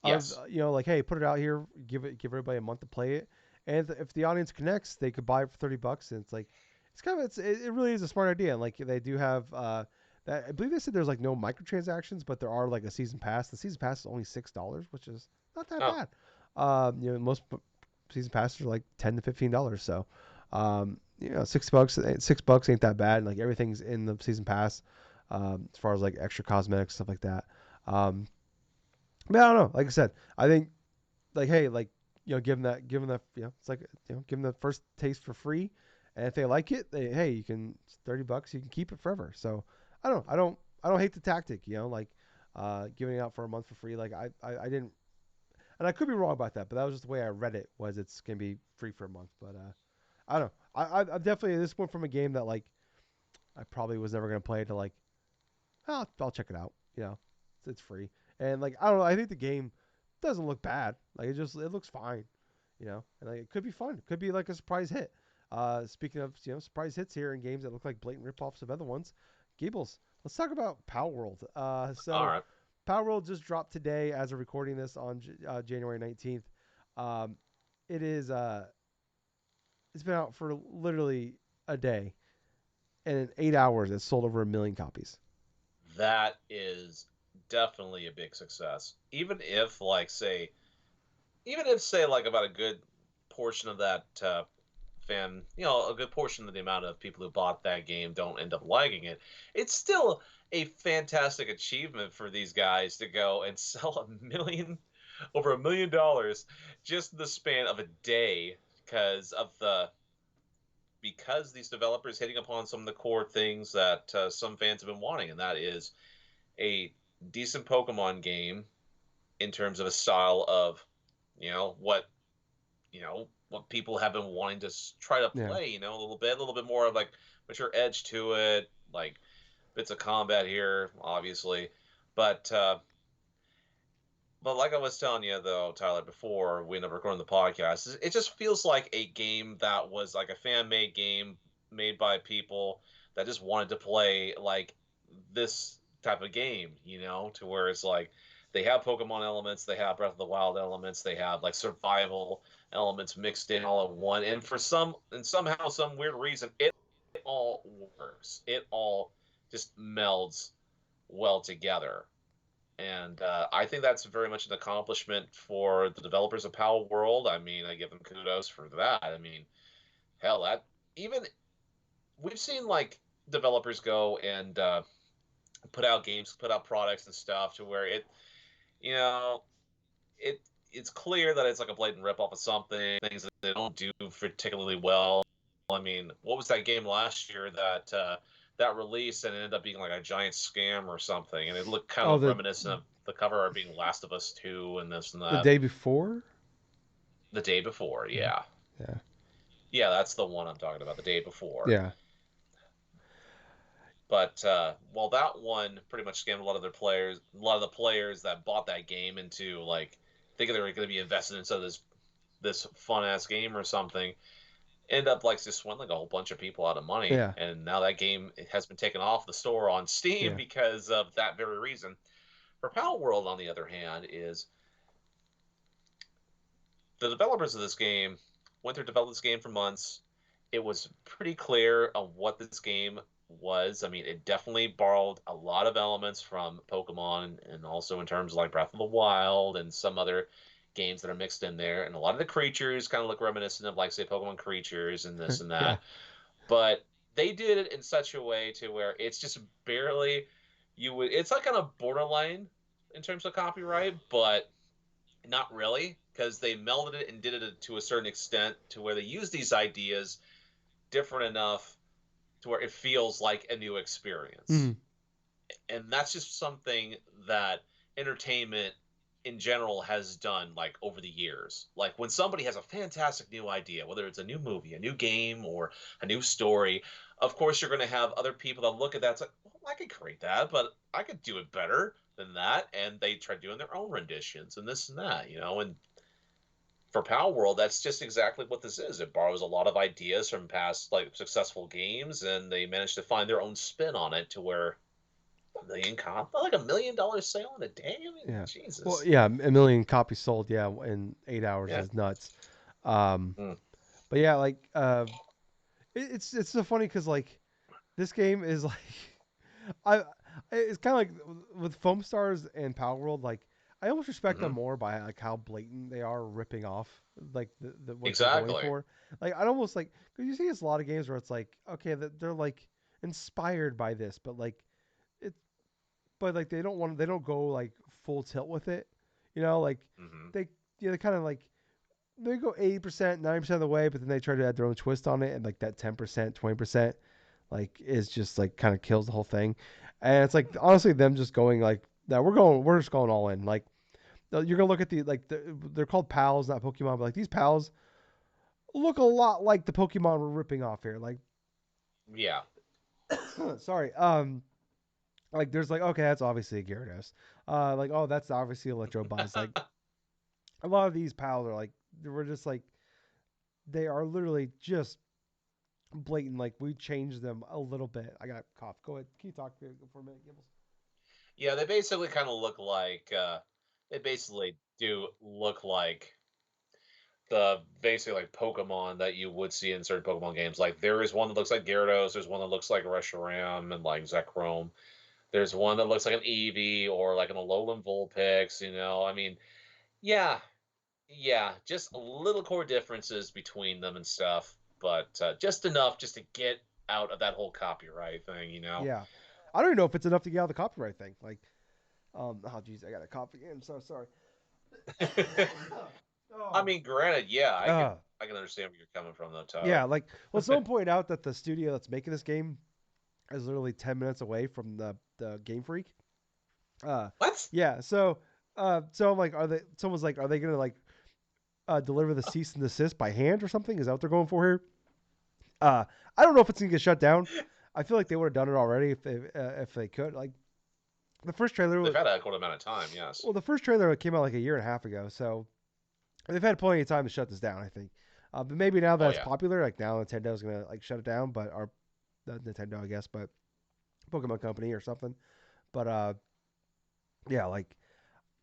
of Yes. like, hey, put it out here, give everybody a month to play it, and if the audience connects, they could buy it for $30, and it's like it's kind of it really is a smart idea, and like they do have that I believe they said there's like no microtransactions, but there are like a season pass. The season pass is only $6, which is not that Oh, bad. Most season passes are like $10 to $15, so $6 ain't that bad. Like everything's in the season pass, as far as like extra cosmetics stuff like that. Um, but I don't know. Like I said, I think like hey, like give them that it's like give them the first taste for free, and if they like it, hey, you can it's $30, you can keep it forever. So I don't hate the tactic. Like giving it out for a month for free. Like I didn't, and I could be wrong about that, but that was just the way I read it. Was it's gonna be free for a month, but I don't know. I'm definitely this one from a game that like I probably was never gonna play to like I'll check it out. It's free, and like I don't know. I think the game doesn't look bad. Like it looks fine. And like it could be fun. It could be like a surprise hit. Speaking of surprise hits here in games that look like blatant ripoffs of other ones, Gables. Let's talk about Palworld. all So right. Palworld just dropped today as of recording this on January 19th. Um, it is it's been out for literally a day, and in 8 hours, it's sold over 1 million copies. That is definitely a big success. Even if say like about a good portion of that fan, a good portion of the amount of people who bought that game don't end up liking it, it's still a fantastic achievement for these guys to go and sell 1 million. over $1 million just in the span of a day because these developers hitting upon some of the core things that some fans have been wanting, and that is a decent Pokemon game in terms of a style of what what people have been wanting to try to Yeah. play. A little bit more of like mature edge to it, like bits of combat here, obviously, but like I was telling you though, Tyler, before we ended up recording the podcast, it just feels like a game that was like a fan made game made by people that just wanted to play like this type of game, to where it's like they have Pokemon elements, they have Breath of the Wild elements, they have like survival elements mixed in all in one. And somehow, some weird reason, it all works. It all just melds well together. And I think that's very much an accomplishment for the developers of Palworld. I mean, I give them kudos for that. I mean, hell, that even we've seen like developers go and put out games, put out products and stuff to where you know, it it's clear that it's like a blatant ripoff of something, things that they don't do particularly well. I mean, what was that game last year that released and ended up being like a giant scam or something? And it looked kind Oh, of reminiscent of the cover art being Last of Us 2 and this and the that. day before. The day before, Yeah. yeah. Yeah. Yeah, that's the one I'm talking about, the day before. Yeah. But well, that one pretty much scammed a lot of the players that bought that game into like thinking they were going to be invested in this fun ass game or something. End up like just swindling a whole bunch of people out of money, Yeah. and now that game has been taken off the store on Steam Yeah. because of that very reason. For Pal World, on the other hand, is the developers of this game went through developing this game for months. It was pretty clear on what this game was. I mean, it definitely borrowed a lot of elements from Pokemon and also in terms of like Breath of the Wild and some other games that are mixed in there. And a lot of the creatures kind of look reminiscent of like say Pokemon creatures and this and Yeah. that. But they did it in such a way to where it's just barely it's like kind of borderline in terms of copyright, but not really, because they melded it and did it to a certain extent to where they use these ideas different enough to where it feels like a new experience. Mm. And that's just something that entertainment in general has done like over the years. Like when somebody has a fantastic new idea, whether it's a new movie, a new game, or a new story, of course you're going to have other people that look at that. It's like, well, I could create that, but I could do it better than that. And they try doing their own renditions and this and that, And for Palworld, that's just exactly what this is. It borrows a lot of ideas from past like successful games, and they managed to find their own spin on it to where like $1 million sale in a day. I mean, Yeah. Well, Jesus. yeah, a million copies sold. Yeah, in 8 hours Yeah. is nuts. Um, Mm. but yeah, like it's so funny because like this game is like I it's kind of like with Foamstars and Palworld. Like I almost respect them Hmm. more by like how blatant they are ripping off like the what they're going Exactly. for. Like I'd almost like because you see it's a lot of games where it's like okay they're like inspired by this, but like it but like they don't go like full tilt with it. Like Hmm. they they kind of like they go 80%, 90% of the way, but then they try to add their own twist on it, and like that 10%, 20%, like is just like kind of kills the whole thing. And it's like honestly them just going like that. We're just going all in. Like you're gonna look at they're called pals, not Pokemon, but like these pals look a lot like the Pokemon we're ripping off here. Like Yeah. sorry, like there's like okay, that's obviously a Gyarados. Like oh, that's obviously Electabuzz. Like a lot of these pals are like we're just like they are literally just blatant. Like we changed them a little bit. I got a cough. Go ahead. Can you talk for a minute, Gibbles? Yeah, they basically kind of look like they basically do look like the basically like Pokemon that you would see in certain Pokemon games. Like there is one that looks like Gyarados, there's one that looks like Reshiram and like Zekrom. There's one that looks like an Eevee or like an Alolan Vulpix. I mean, yeah, yeah, just a little core differences between them and stuff, but just enough just to get out of that whole copyright thing. Yeah, I don't even know if it's enough to get out of the copyright thing. Like, oh geez, I got a cough again. I'm so sorry. I Oh. mean, granted, yeah, Uh, I can understand where you're coming from though, yeah, Tyler. like, well, someone pointed out that the studio that's making this game is literally 10 minutes away from the Game Freak. Uh, What? yeah, so I'm like, someone's like, are they gonna like deliver the cease and desist by hand or something? Is that what they're going for here? Uh, I don't know if it's gonna get shut down. I feel like they would have done it already if they could. Like the first trailer They've was, had a quite amount of time, yes. well, the first trailer came out like a year and a half ago, so they've had plenty of time to shut this down. I think, but maybe now that Oh it's yeah. popular, like now Nintendo's gonna like shut it down, but or not Nintendo, I guess, but Pokemon Company or something. But yeah, like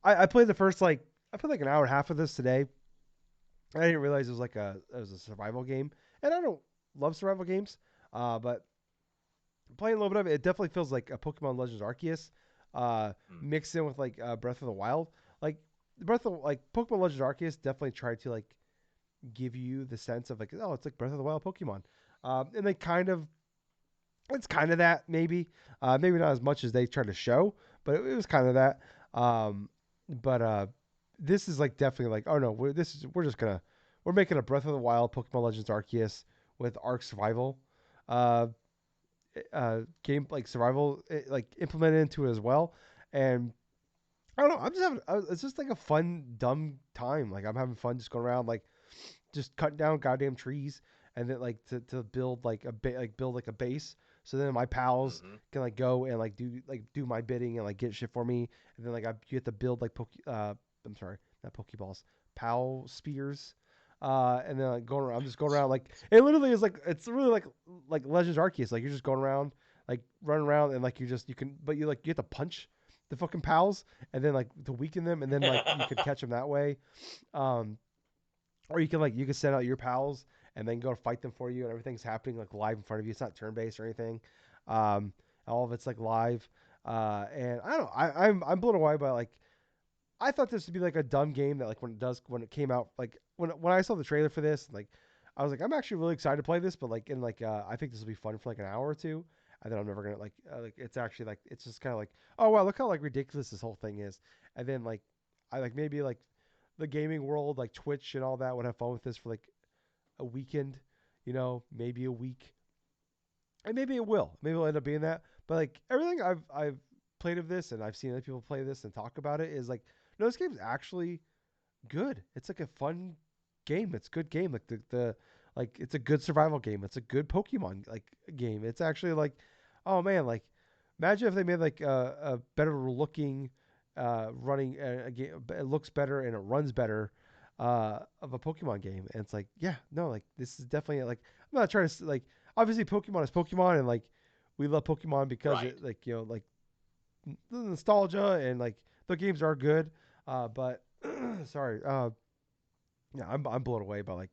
I played the first like I played like an hour and a half of this today. I didn't realize it was a survival game, and I don't love survival games, but playing a little bit of it, it definitely feels like a Pokemon Legends Arceus, Hmm. mixed in with like Breath of the Wild. Like Pokemon Legends Arceus definitely tried to like give you the sense of like, oh, it's like Breath of the Wild Pokemon, and they kind of it's kind of that maybe, maybe not as much as they try to show, but it was kind of that. Um, but this is like definitely like, oh no, we're just gonna we're making a Breath of the Wild Pokemon Legends Arceus with Arc Survival. Uh, Game like survival like implemented into it as well. And I don't know. I'm just having it's just like a fun dumb time. Like I'm having fun just going around like just cutting down goddamn trees and then like to build like build like a base. So then my pals Mm-hmm. can like go and like do my bidding and like get shit for me. And then like you have to build like I'm sorry, not pokeballs, pal spears. And then like going around, I'm just going around like it literally is like it's really like Legends Arceus. Like you're just going around like running around and like you can but you have to punch the fucking pals and then like to weaken them and then like you could catch them that way. Um, or you can send out your pals and then go fight them for you, and everything's happening like live in front of you. It's not turn based or anything. All of it's like live. And I don't know. I'm blown away by like I thought this would be like a dumb game that like when it came out like when I saw the trailer for this like I was like I'm actually really excited to play this, but like in like I think this will be fun for like an hour or two. And then I'm never gonna like it's actually like it's just kind of like oh wow look how like ridiculous this whole thing is. And then like I like maybe like the gaming world, like Twitch and all that, would have fun with this for like a weekend, maybe a week, and maybe it will. Maybe it'll end up being that. But like everything I've played of this, and I've seen other people play this and talk about it, is like, no, this game's actually good. It's like a fun game. It's a good game. Like the like it's a good survival game. It's a good Pokemon like game. It's actually like, oh man, like imagine if they made like a better looking, running a game. It looks better and it runs better, of a Pokemon game. And it's like, yeah, no, like this is definitely like I'm not trying to like obviously Pokemon is Pokemon and like we love Pokemon because Right. it like like the nostalgia and like the games are good. But sorry, yeah, I'm blown away by like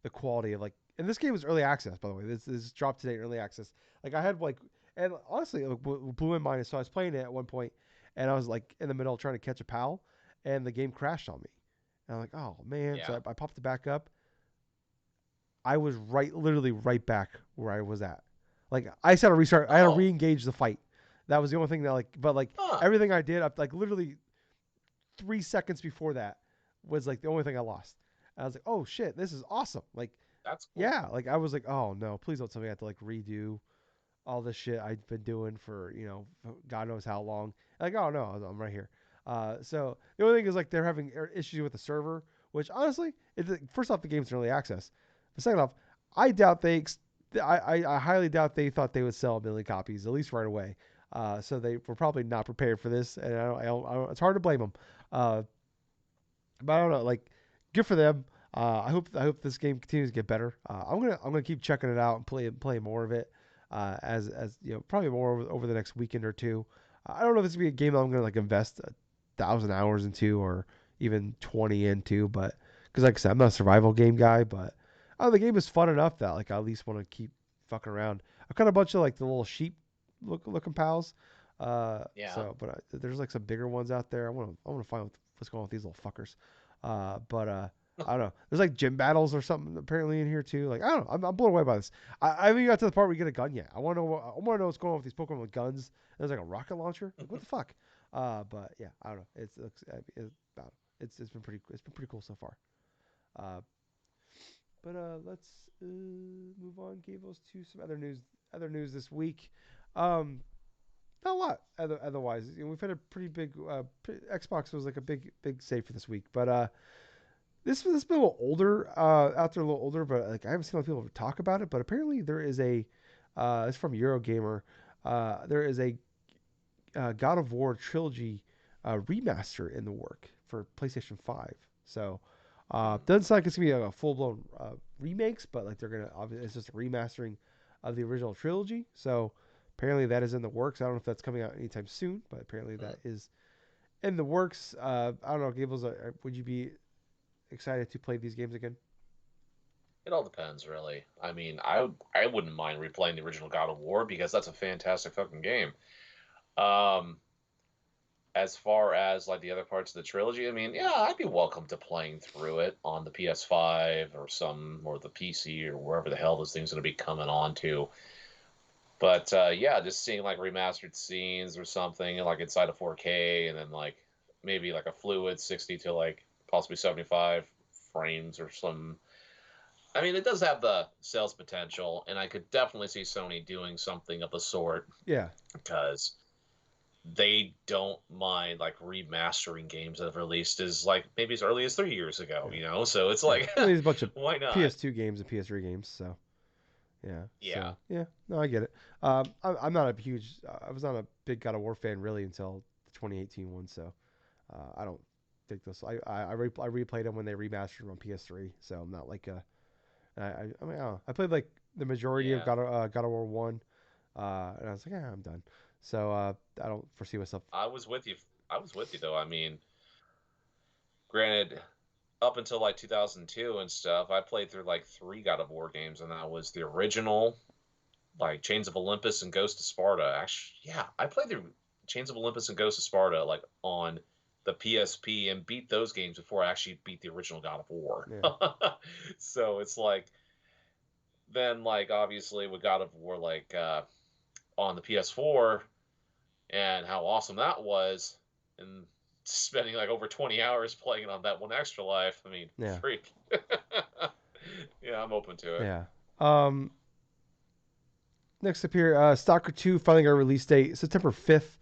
the quality of like, and this game was early access by the way. This dropped today early access. Like I had like, and honestly, like, what blew my mind is so I was playing it at one point, and I was like in the middle trying to catch a pal, and the game crashed on me. And I'm like, oh man! So Yeah. I popped it back up. I was literally right back where I was at. Like I just had to restart. I had to Oh. re-engage the fight. That was the only thing that like, but like Huh. everything I did, up like literally 3 seconds before that was like the only thing I lost. And I was like, oh shit, this is awesome. Like, That's cool. yeah, like I was like, oh no, please don't tell me I have to like redo all this shit I've been doing for God knows how long. Like, oh no, I'm right here. So the only thing is like they're having issues with the server, which honestly, first off, the game's in early access. But second off, I doubt I highly doubt they thought they would sell 1 million copies at least right away. So they were probably not prepared for this, and it's hard to blame them. Uh, but I don't know, like, good for them. I hope this game continues to get better. I'm gonna keep checking it out and play more of it. As probably more over the next weekend or two. I don't know if it's gonna be a game that I'm gonna like invest 1,000 hours into or even 20 into, but because like I said, I'm not a survival game guy, but the game is fun enough that like I at least want to keep fucking around. I've got a bunch of like the little sheep looking pals. Yeah. But there's like some bigger ones out there. I want to find what's going on with these little fuckers. But I don't know. There's like gym battles or something apparently in here too. Like I don't know. I'm blown away by this. I haven't even got to the part where you get a gun yet. I want to know what's going on with these Pokemon with guns. There's like a rocket launcher. Like what the fuck? But yeah, I don't know. It's it's been pretty cool so far. Uh, but let's move on, Gables, to some other news this week. Um, Not a lot. Otherwise, we've had a pretty big. Xbox was like a big save for this week, but this been a little older. Out there a little older, but like I haven't seen a lot of people talk about it. But apparently there is a. It's from Eurogamer. There is a God of War trilogy remaster in the work for PlayStation 5. So Mm. doesn't sound like it's gonna be a full blown remakes, but like they're gonna obviously it's just a remastering of the original trilogy. So apparently that is in the works. I don't know if that's coming out anytime soon, but apparently Mm. that is in the works. I don't know, Gables. Would you be excited to play these games again? It all depends, really. I mean, I wouldn't mind replaying the original God of War because that's a fantastic fucking game. Um, as far as like the other parts of the trilogy, I mean, yeah, I'd be welcome to playing through it on the PS5 or the PC or wherever the hell this thing's going to be coming on to. But yeah, just seeing like remastered scenes or something like inside of 4K and then like maybe like a fluid 60 to like possibly 75 frames or some. I mean, it does have the sales potential, and I could definitely see Sony doing something of the sort Yeah, because they don't mind like remastering games that have released as like maybe as early as 3 years ago, yeah, So it's yeah. like, I mean, there's a bunch of why not? PS2 games and PS3 games, so yeah. Yeah. So yeah, no, I get it. I'm not a huge. I was not a big God of War fan really until the 2018 one. So I don't think this. I replayed them when they remastered them on PS3. So I'm not like a. I mean, I, don't know. I played like the majority of Yeah. God of War one, and I was like, yeah, I'm done. So I don't foresee myself. I was with you. I was with you though. I mean, granted, up until like 2002 and stuff, I played through like three God of War games, and that was the original, like Chains of Olympus and Ghost of Sparta. Actually, yeah, I played through Chains of Olympus and Ghost of Sparta like on the PSP and beat those games before I actually beat the original God of War. Yeah, So it's like then like obviously with God of War like on the PS4 and how awesome that was, and spending like over 20 hours playing on that one extra life. I mean, yeah, freak. Yeah, I'm open to it. yeah. Um, Next up here, Stalker 2 finally got a release date September 5th.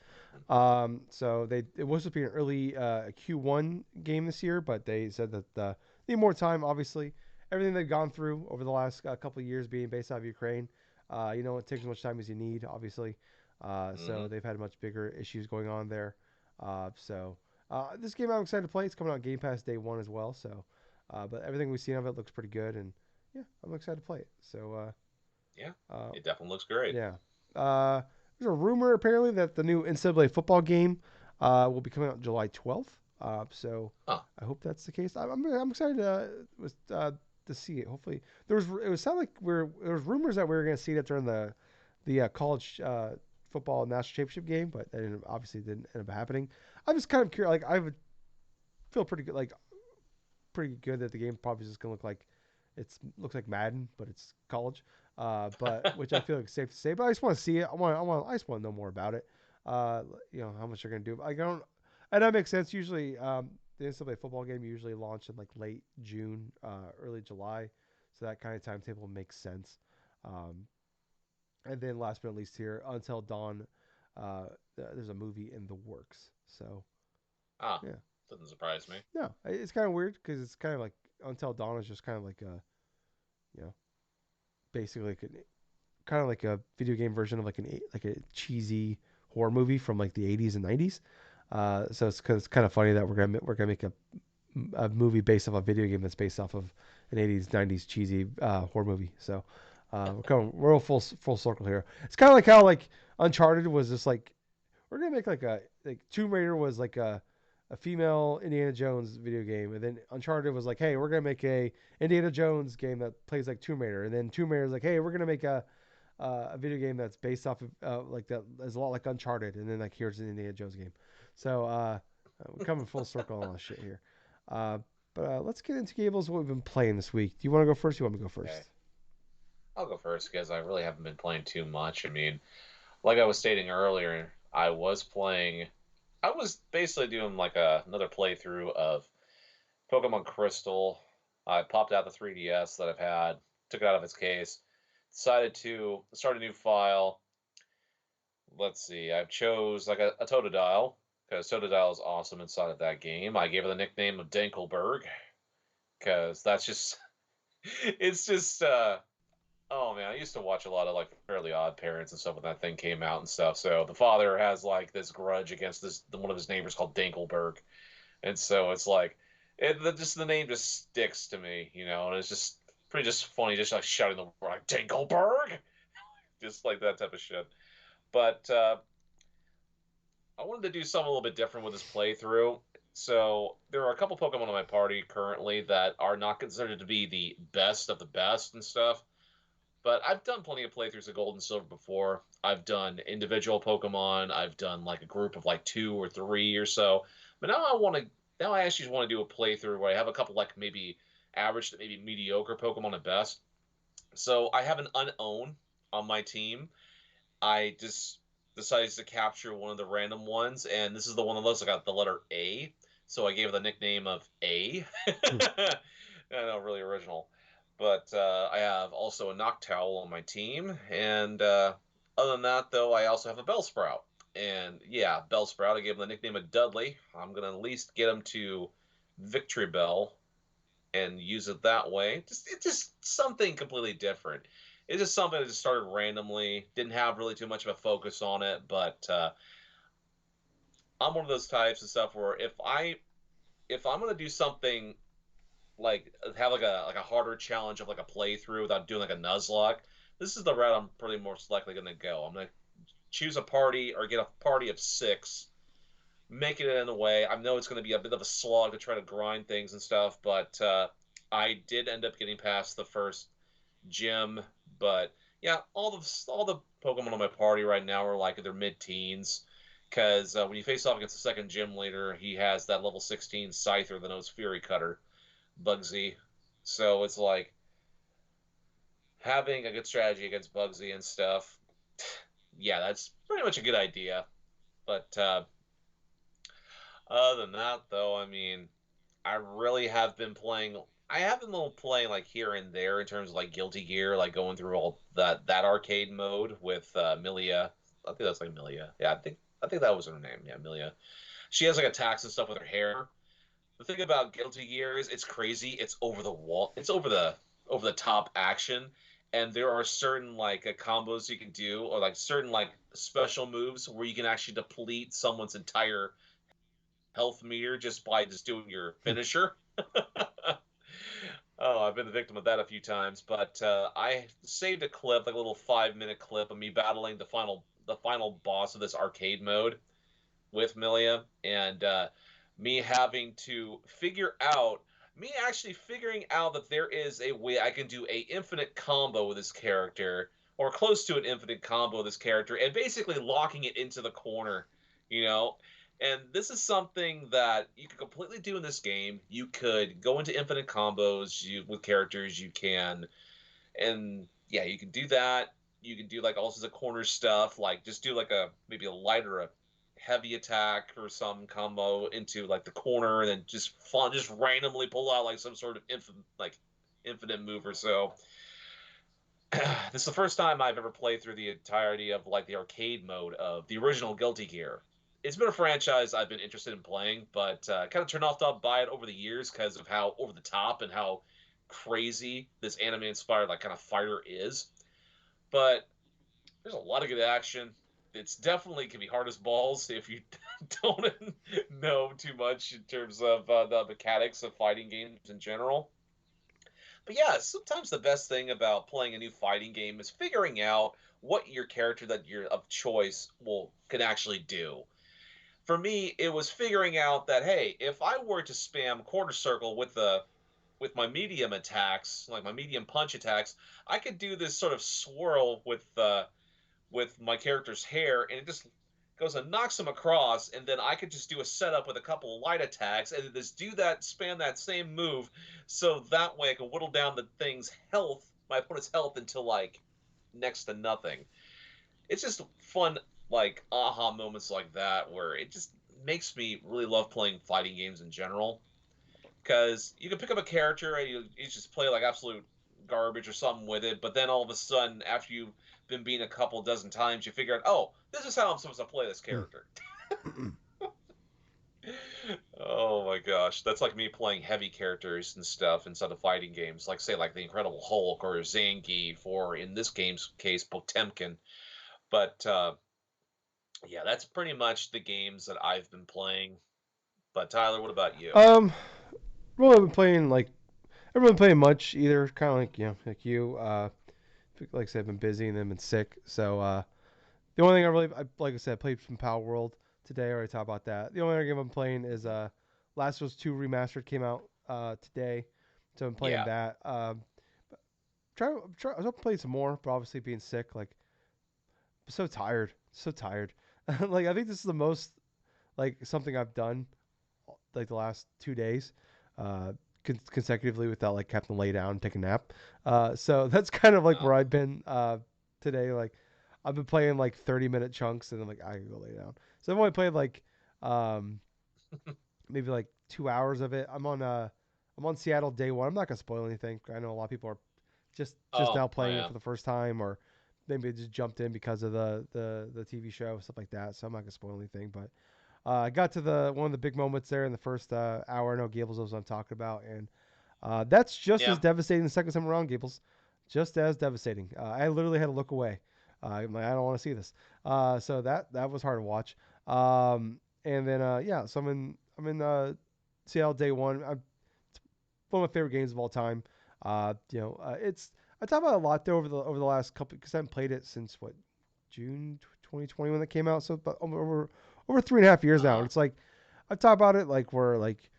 So it was supposed to be an early Q1 game this year, but they said that need more time. Obviously, everything they've gone through over the last couple of years being based out of Ukraine, it takes as much time as you need. Obviously, so Mm-hmm. they've had much bigger issues going on there. This game I'm excited to play. It's coming out Game Pass day one as well. So, but everything we've seen of it looks pretty good, and yeah, I'm excited to play it. So. Yeah, Uh, it definitely looks great. yeah. Uh, there's a rumor apparently that the new NCAA football game will be coming out July 12th. So Huh. I hope that's the case. I'm excited to see it. Hopefully, it was sound like there was rumors that we were going to see it during the college football national championship game, but obviously didn't end up happening. I'm just kind of curious. Like I would feel pretty good that the game probably is just gonna look like it's looks like Madden, but it's college. But which I feel like is safe to say. But I just want to see it. I just want to know more about it. Uh, how much they're gonna do. I don't, and that makes sense. Usually, the NCAA football game usually launch in like late June, early July, so that kind of timetable makes sense. Um, and then last but not least here, Until Dawn, uh, there's a movie in the works. So Ah, yeah, doesn't surprise me. no, it's kind of weird because it's kind of like Until Dawn is just kind of like a you know basically kind of like a video game version of like a cheesy horror movie from like the 80s and 90s. So it's kind of funny that we're gonna make a movie based off a video game that's based off of an 80s 90s cheesy horror movie. So we're all full circle here. It's kind of like how like Uncharted was just like we're gonna make like Tomb Raider was like a female Indiana Jones video game, and then Uncharted was like, hey, we're gonna make a Indiana Jones game that plays like Tomb Raider, and then Tomb Raider is like, hey, we're gonna make a video game that's based off of like that is a lot like Uncharted, and then like here's an Indiana Jones game. So we're coming full circle on all this shit here. Uh, but let's get into Gables what we've been playing this week. Do you want to go first? Or you want me to go Okay, first? I'll go first because I really haven't been playing too much. I mean, like I was stating earlier, I was basically doing like another playthrough of Pokemon Crystal. I popped out the 3DS that I've had, took it out of its case, decided to start a new file. Let's see. I've chose like a Totodile because Totodile is awesome inside of that game. I gave it the nickname of Dinkelberg because that's just it's just oh man, I used to watch a lot of like Fairly Odd Parents and stuff when that thing came out and stuff. So the father has like this grudge against this one of his neighbors called Dinkelberg, and so it's like just the name just sticks to me, and it's just pretty just funny, just like shouting the word like Dinkelberg, just like that type of shit. But I wanted to do something a little bit different with this playthrough. So there are a couple Pokemon in my party currently that are not considered to be the best of the best and stuff. But I've done plenty of playthroughs of Gold and Silver before. I've done individual Pokemon. I've done like a group of like 2 or 3 or so. But now I actually want to do a playthrough where I have a couple like maybe average to maybe mediocre Pokemon at best. So I have an unown on my team. I just decided to capture one of the random ones, and this is the one that looks like the letter A. So I gave it the nickname of A. I know, really original. But I have also a Noctowl on my team, and other than that, though, I also have a Bellsprout. And yeah, Bellsprout, I gave him the nickname of Dudley. I'm gonna at least get him to Victory Bell and use it that way. It's just something completely different. It's just something that just started randomly. Didn't have really too much of a focus on it, but I'm one of those types of stuff where if I'm gonna do something like have like a harder challenge of like a playthrough without doing like a Nuzlocke, this is the route I'm pretty most likely gonna go. I'm gonna choose a party or get a party of 6, make it in a way. I know it's gonna be a bit of a slog to try to grind things and stuff, but I did end up getting past the first gym. But yeah, all the Pokemon on my party right now are like in their mid-teens. Because when you face off against the second gym leader, he has that level 16 Scyther that knows Fury Cutter, Bugsy. So it's like having a good strategy against Bugsy and stuff. Yeah, that's pretty much a good idea. But other than that, though, I mean, I really have been playing. I have been playing like here and there in terms of like Guilty Gear, like going through all that arcade mode with Milia. I think that's like Milia. Yeah, I think that was her name. Yeah, Milia. She has like attacks and stuff with her hair. The thing about Guilty Gear is it's crazy. It's over the wall. It's over the top action, and there are certain like combos you can do, or like certain like special moves where you can actually deplete someone's entire health meter just by just doing your finisher. Oh, I've been the victim of that a few times, but I saved a clip, like a little 5-minute clip of me battling the final boss of this arcade mode with Milia, and me having to figuring out that there is a way I can do a infinite combo with this character, or close to an infinite combo with this character, and basically locking it into the corner, you know. And this is something that you could completely do in this game. You could go into infinite combos with characters. You can, and yeah, you can do that. You can do like all sorts of corner stuff, like just do like maybe a light or a heavy attack or some combo into like the corner, and then just randomly pull out like some sort of infinite move or so. This is the first time I've ever played through the entirety of like the arcade mode of the original Guilty Gear. It's been a franchise I've been interested in playing, but kind of turned off by it over the years because of how over the top and how crazy this anime inspired like kind of fighter is. But there's a lot of good action. It's definitely can be hard as balls if you don't know too much in terms of the mechanics of fighting games in general. But yeah, sometimes the best thing about playing a new fighting game is figuring out what your character that you're of choice will can actually do. For me, it was figuring out that hey, if I were to spam quarter circle with my medium attacks, like my medium punch attacks, I could do this sort of swirl with my character's hair, and it just goes and knocks him across, and then I could just do a setup with a couple of light attacks, and then just do that, spam that same move, so that way I can whittle down my opponent's health, until like next to nothing. It's just fun, like aha moments like that, where it just makes me really love playing fighting games in general. because you can pick up a character and you just play like absolute garbage or something with it, but then all of a sudden, after you've been beaten a couple dozen times, you figure out, oh, this is how I'm supposed to play this character. Oh my gosh, that's like me playing heavy characters and stuff instead of fighting games, like say like the Incredible Hulk or Zangief or in this game's case Potemkin. But yeah, that's pretty much the games that I've been playing. But Tyler, what about you? um, well, I've been playing like I haven't been playing much either. Kind of like like you. Like I said, I've been busy and then been sick. So the only thing like I said, I played some Palworld today. I already talked about that. The only other game I'm playing is Last of Us 2 Remastered came out today, so I'm playing Yeah. that. I was hoping to play some more, but obviously being sick, like I'm so tired, so tired. Like I think this is the most like something I've done like the last 2 days, uh, consecutively without like having to lay down and take a nap. So that's kind of like where Oh. I've been today. Like I've been playing like 30-minute chunks, and I'm like I can go lay down. So I've only played like um, maybe like 2 hours of it. I'm on Seattle day one. I'm not gonna spoil anything. I know a lot of people are just now Oh playing it yeah. for the first time, or maybe they just jumped in because of the TV show stuff like that. So I'm not gonna spoil anything, but I got to the one of the big moments there in the first hour. I know Gables knows what I'm talking about, and that's just as Yeah. devastating the second time around, Gables. Just as devastating. I literally had to look away. I'm like, I don't want to see this. So that was hard to watch. And then yeah, so I'm in Seattle day one. It's one of my favorite games of all time. It's I talk about it a lot though over the last couple because I haven't played it since what June 2020 when it came out. So about over 3.5 years now. And Uh it's like I've talked about it like where like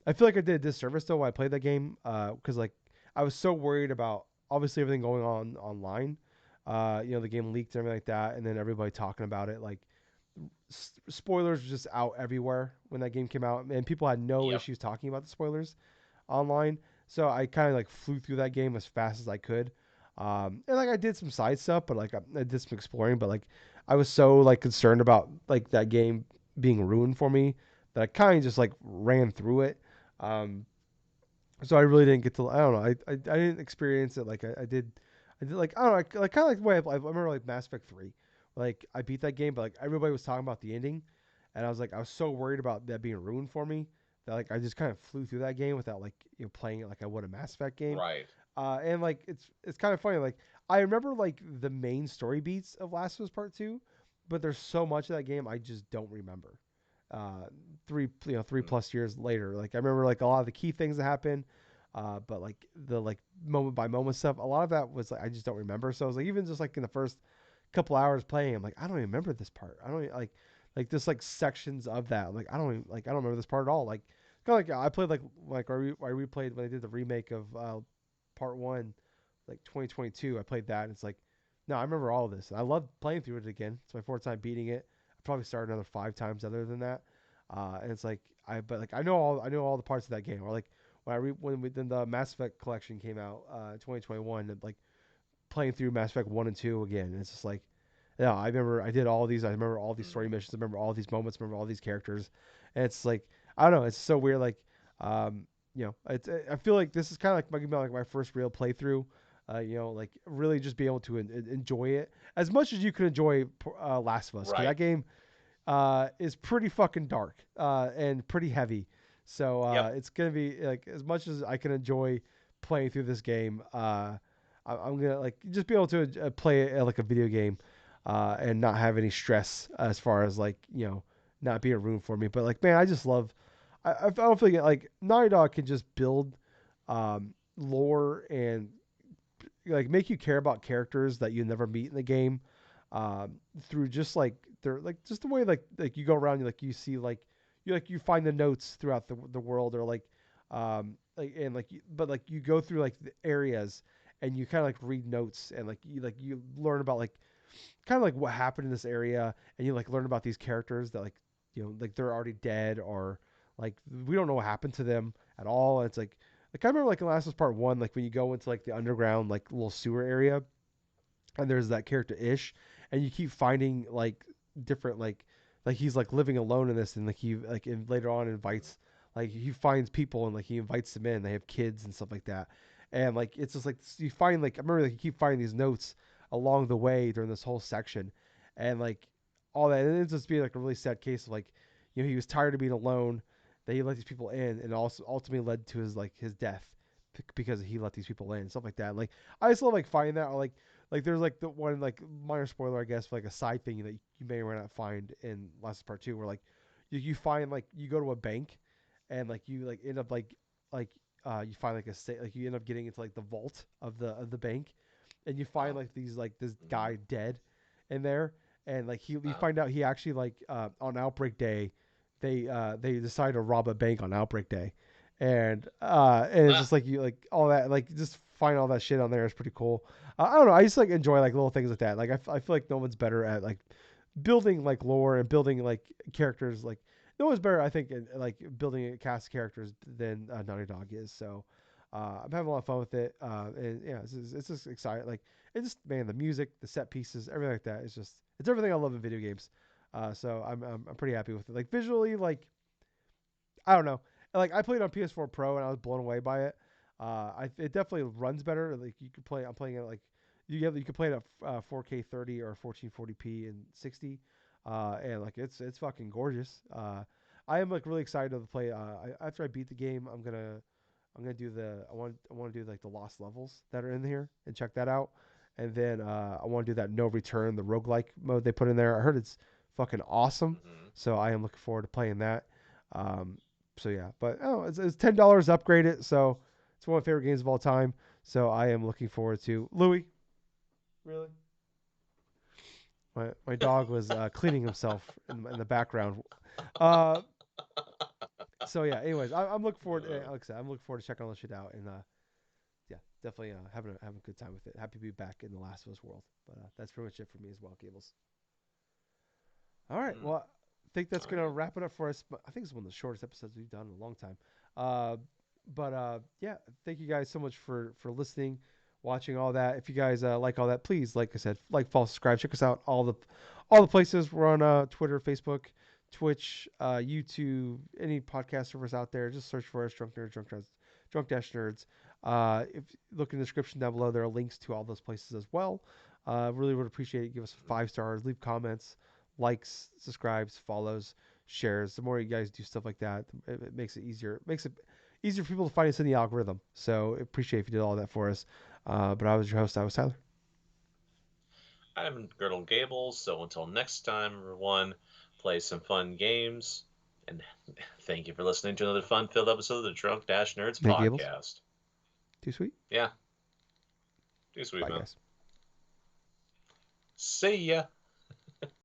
I feel like I did a disservice though when I played that game because like I was so worried about obviously everything going on online. The game leaked and everything like that, and then everybody talking about it. Like spoilers were just out everywhere when that game came out, and people had no yep. issues talking about the spoilers online. So I kind of like flew through that game as fast as I could. And like I did some side stuff, but like I did some exploring, but like I was so like concerned about like that game being ruined for me that I kind of just like ran through it. Um, so I really didn't get to. I don't know. I didn't experience it like I did. I did like I don't know. Like kind of like the way I remember like Mass Effect 3. Like I beat that game, but like everybody was talking about the ending, and I was so worried about that being ruined for me that like I just kind of flew through that game without like playing it like I would a Mass Effect game. Right. And like it's kind of funny. Like I remember like the main story beats of Last of Us Part Two, but there's so much of that game I just don't remember. Uh, 3+ years later, like I remember like a lot of the key things that happened, but like the like moment by moment stuff, a lot of that was like I just don't remember. So I was like even just like in the first couple hours playing, I'm like I don't even remember this part. I don't even, like just like sections of that. I'm like I don't remember this part at all. Like kind of like I played I replayed when I did the remake of part one, like 2022. I played that, and it's like, no, I remember all of this. And I love playing through it again. It's my fourth time beating it. I probably started another 5 times other than that. And it's like but like I know all the parts of that game. Or like when then the Mass Effect collection came out, 2021, and like playing through Mass Effect 1 and 2 again. And it's just like, yeah, I remember I did all these. I remember all these story Mm. missions. I remember all these moments. I remember all these characters. And it's like I don't know. It's so weird. Like, I feel like this is kind of like my first real playthrough. Like really just be able to enjoy it as much as you can enjoy Last of Us because Right. that game is pretty fucking dark and pretty heavy. So Yep. it's gonna be like as much as I can enjoy playing through this game. I'm gonna like just be able to play it like a video game and not have any stress as far as like not being a room for me. But like man, I just love. I don't feel like Naughty Dog can just build lore and like make you care about characters that you never meet in the game through just like they're like just the way like you go around you see you find the notes throughout the world or but like you go through like the areas and you kind of like read notes and like you learn about like kind of like what happened in this area and you like learn about these characters that like like they're already dead or like we don't know what happened to them at all and it's like I remember like in Last of Us Part One, like when you go into like the underground like little sewer area, and there's that character Ish, and you keep finding like different like he's like living alone in this, and like he like later on invites like he finds people and like he invites them in. They have kids and stuff like that, and like it's just like you find like I remember like you keep finding these notes along the way during this whole section, and like all that. And it's just being like a really sad case of like he was tired of being alone. That he let these people in, and also ultimately led to his death because he let these people in and stuff like that. Like I just love like finding that or like there's like the one like minor spoiler I guess for like a side thing that you may or may not find in Last Part Two where like you find like you go to a bank and like you like end up like you find like like you end up getting into like the vault of the bank and you find Oh. like these like this Mm-hmm. guy dead in there and like you Oh. find out he actually like on outbreak day they decide to rob a bank on outbreak day and it's Ah. just like you like all that like just find all that shit on there is pretty cool. I don't know, I just like enjoy like little things like that. Like I feel like no one's better at like building like lore and building like characters. Like no one's better, I think, in like building a cast of characters than Naughty Dog is. So I'm having a lot of fun with it, and yeah, it's just exciting. Like it's just man, the music, the set pieces, everything like that. It's everything I love in video games. So I'm pretty happy with it. Like visually, like I don't know. Like I played on PS4 Pro and I was blown away by it. It definitely runs better. Like you could play. I'm playing it like you could play it at 4K 30 or 1440p and 60, and like it's fucking gorgeous. I am like really excited to play. After I beat the game, I'm gonna do I want to do like the lost levels that are in here and check that out, and then I want to do that no return the roguelike mode they put in there. I heard it's fucking awesome, Mm-hmm. so I am looking forward to playing that. Um, so yeah, but oh, it's $10 upgrade it, so it's one of my favorite games of all time. So I am looking forward to Louis. Really? My dog was cleaning himself in the background. Uh, so yeah. Anyways, I'm looking forward. Like I said, I'm looking forward to checking all this shit out, and yeah, definitely having a good time with it. Happy to be back in the Last of Us world. But that's pretty much it for me as well, Gables. All right. Mm. Well, I think that's All gonna right. wrap it up for us. But I think it's one of the shortest episodes we've done in a long time. Uh, but yeah, thank you guys so much for listening, watching all that. If you guys like all that, please, like I said, like, follow, subscribe, check us out all the places. We're on Twitter, Facebook, Twitch, YouTube, any podcast servers out there. Just search for us, Drunk Nerds, Drunk Dash Nerds. If look in the description down below, there are links to all those places as well. Really would appreciate it. Give us 5 stars, leave comments, likes, subscribes, follows, shares. The more you guys do stuff like that, it makes it easier. It makes it easier for people to find us in the algorithm. So appreciate if you did all that for us. But I was your host. I was Tyler. I'm Girdle Gables, so until next time, everyone, play some fun games. And thank you for listening to another fun filled episode of the Drunk Nerds Hey, Gables. podcast. Too sweet. Yeah, too sweet, Bye, man. guys. See ya.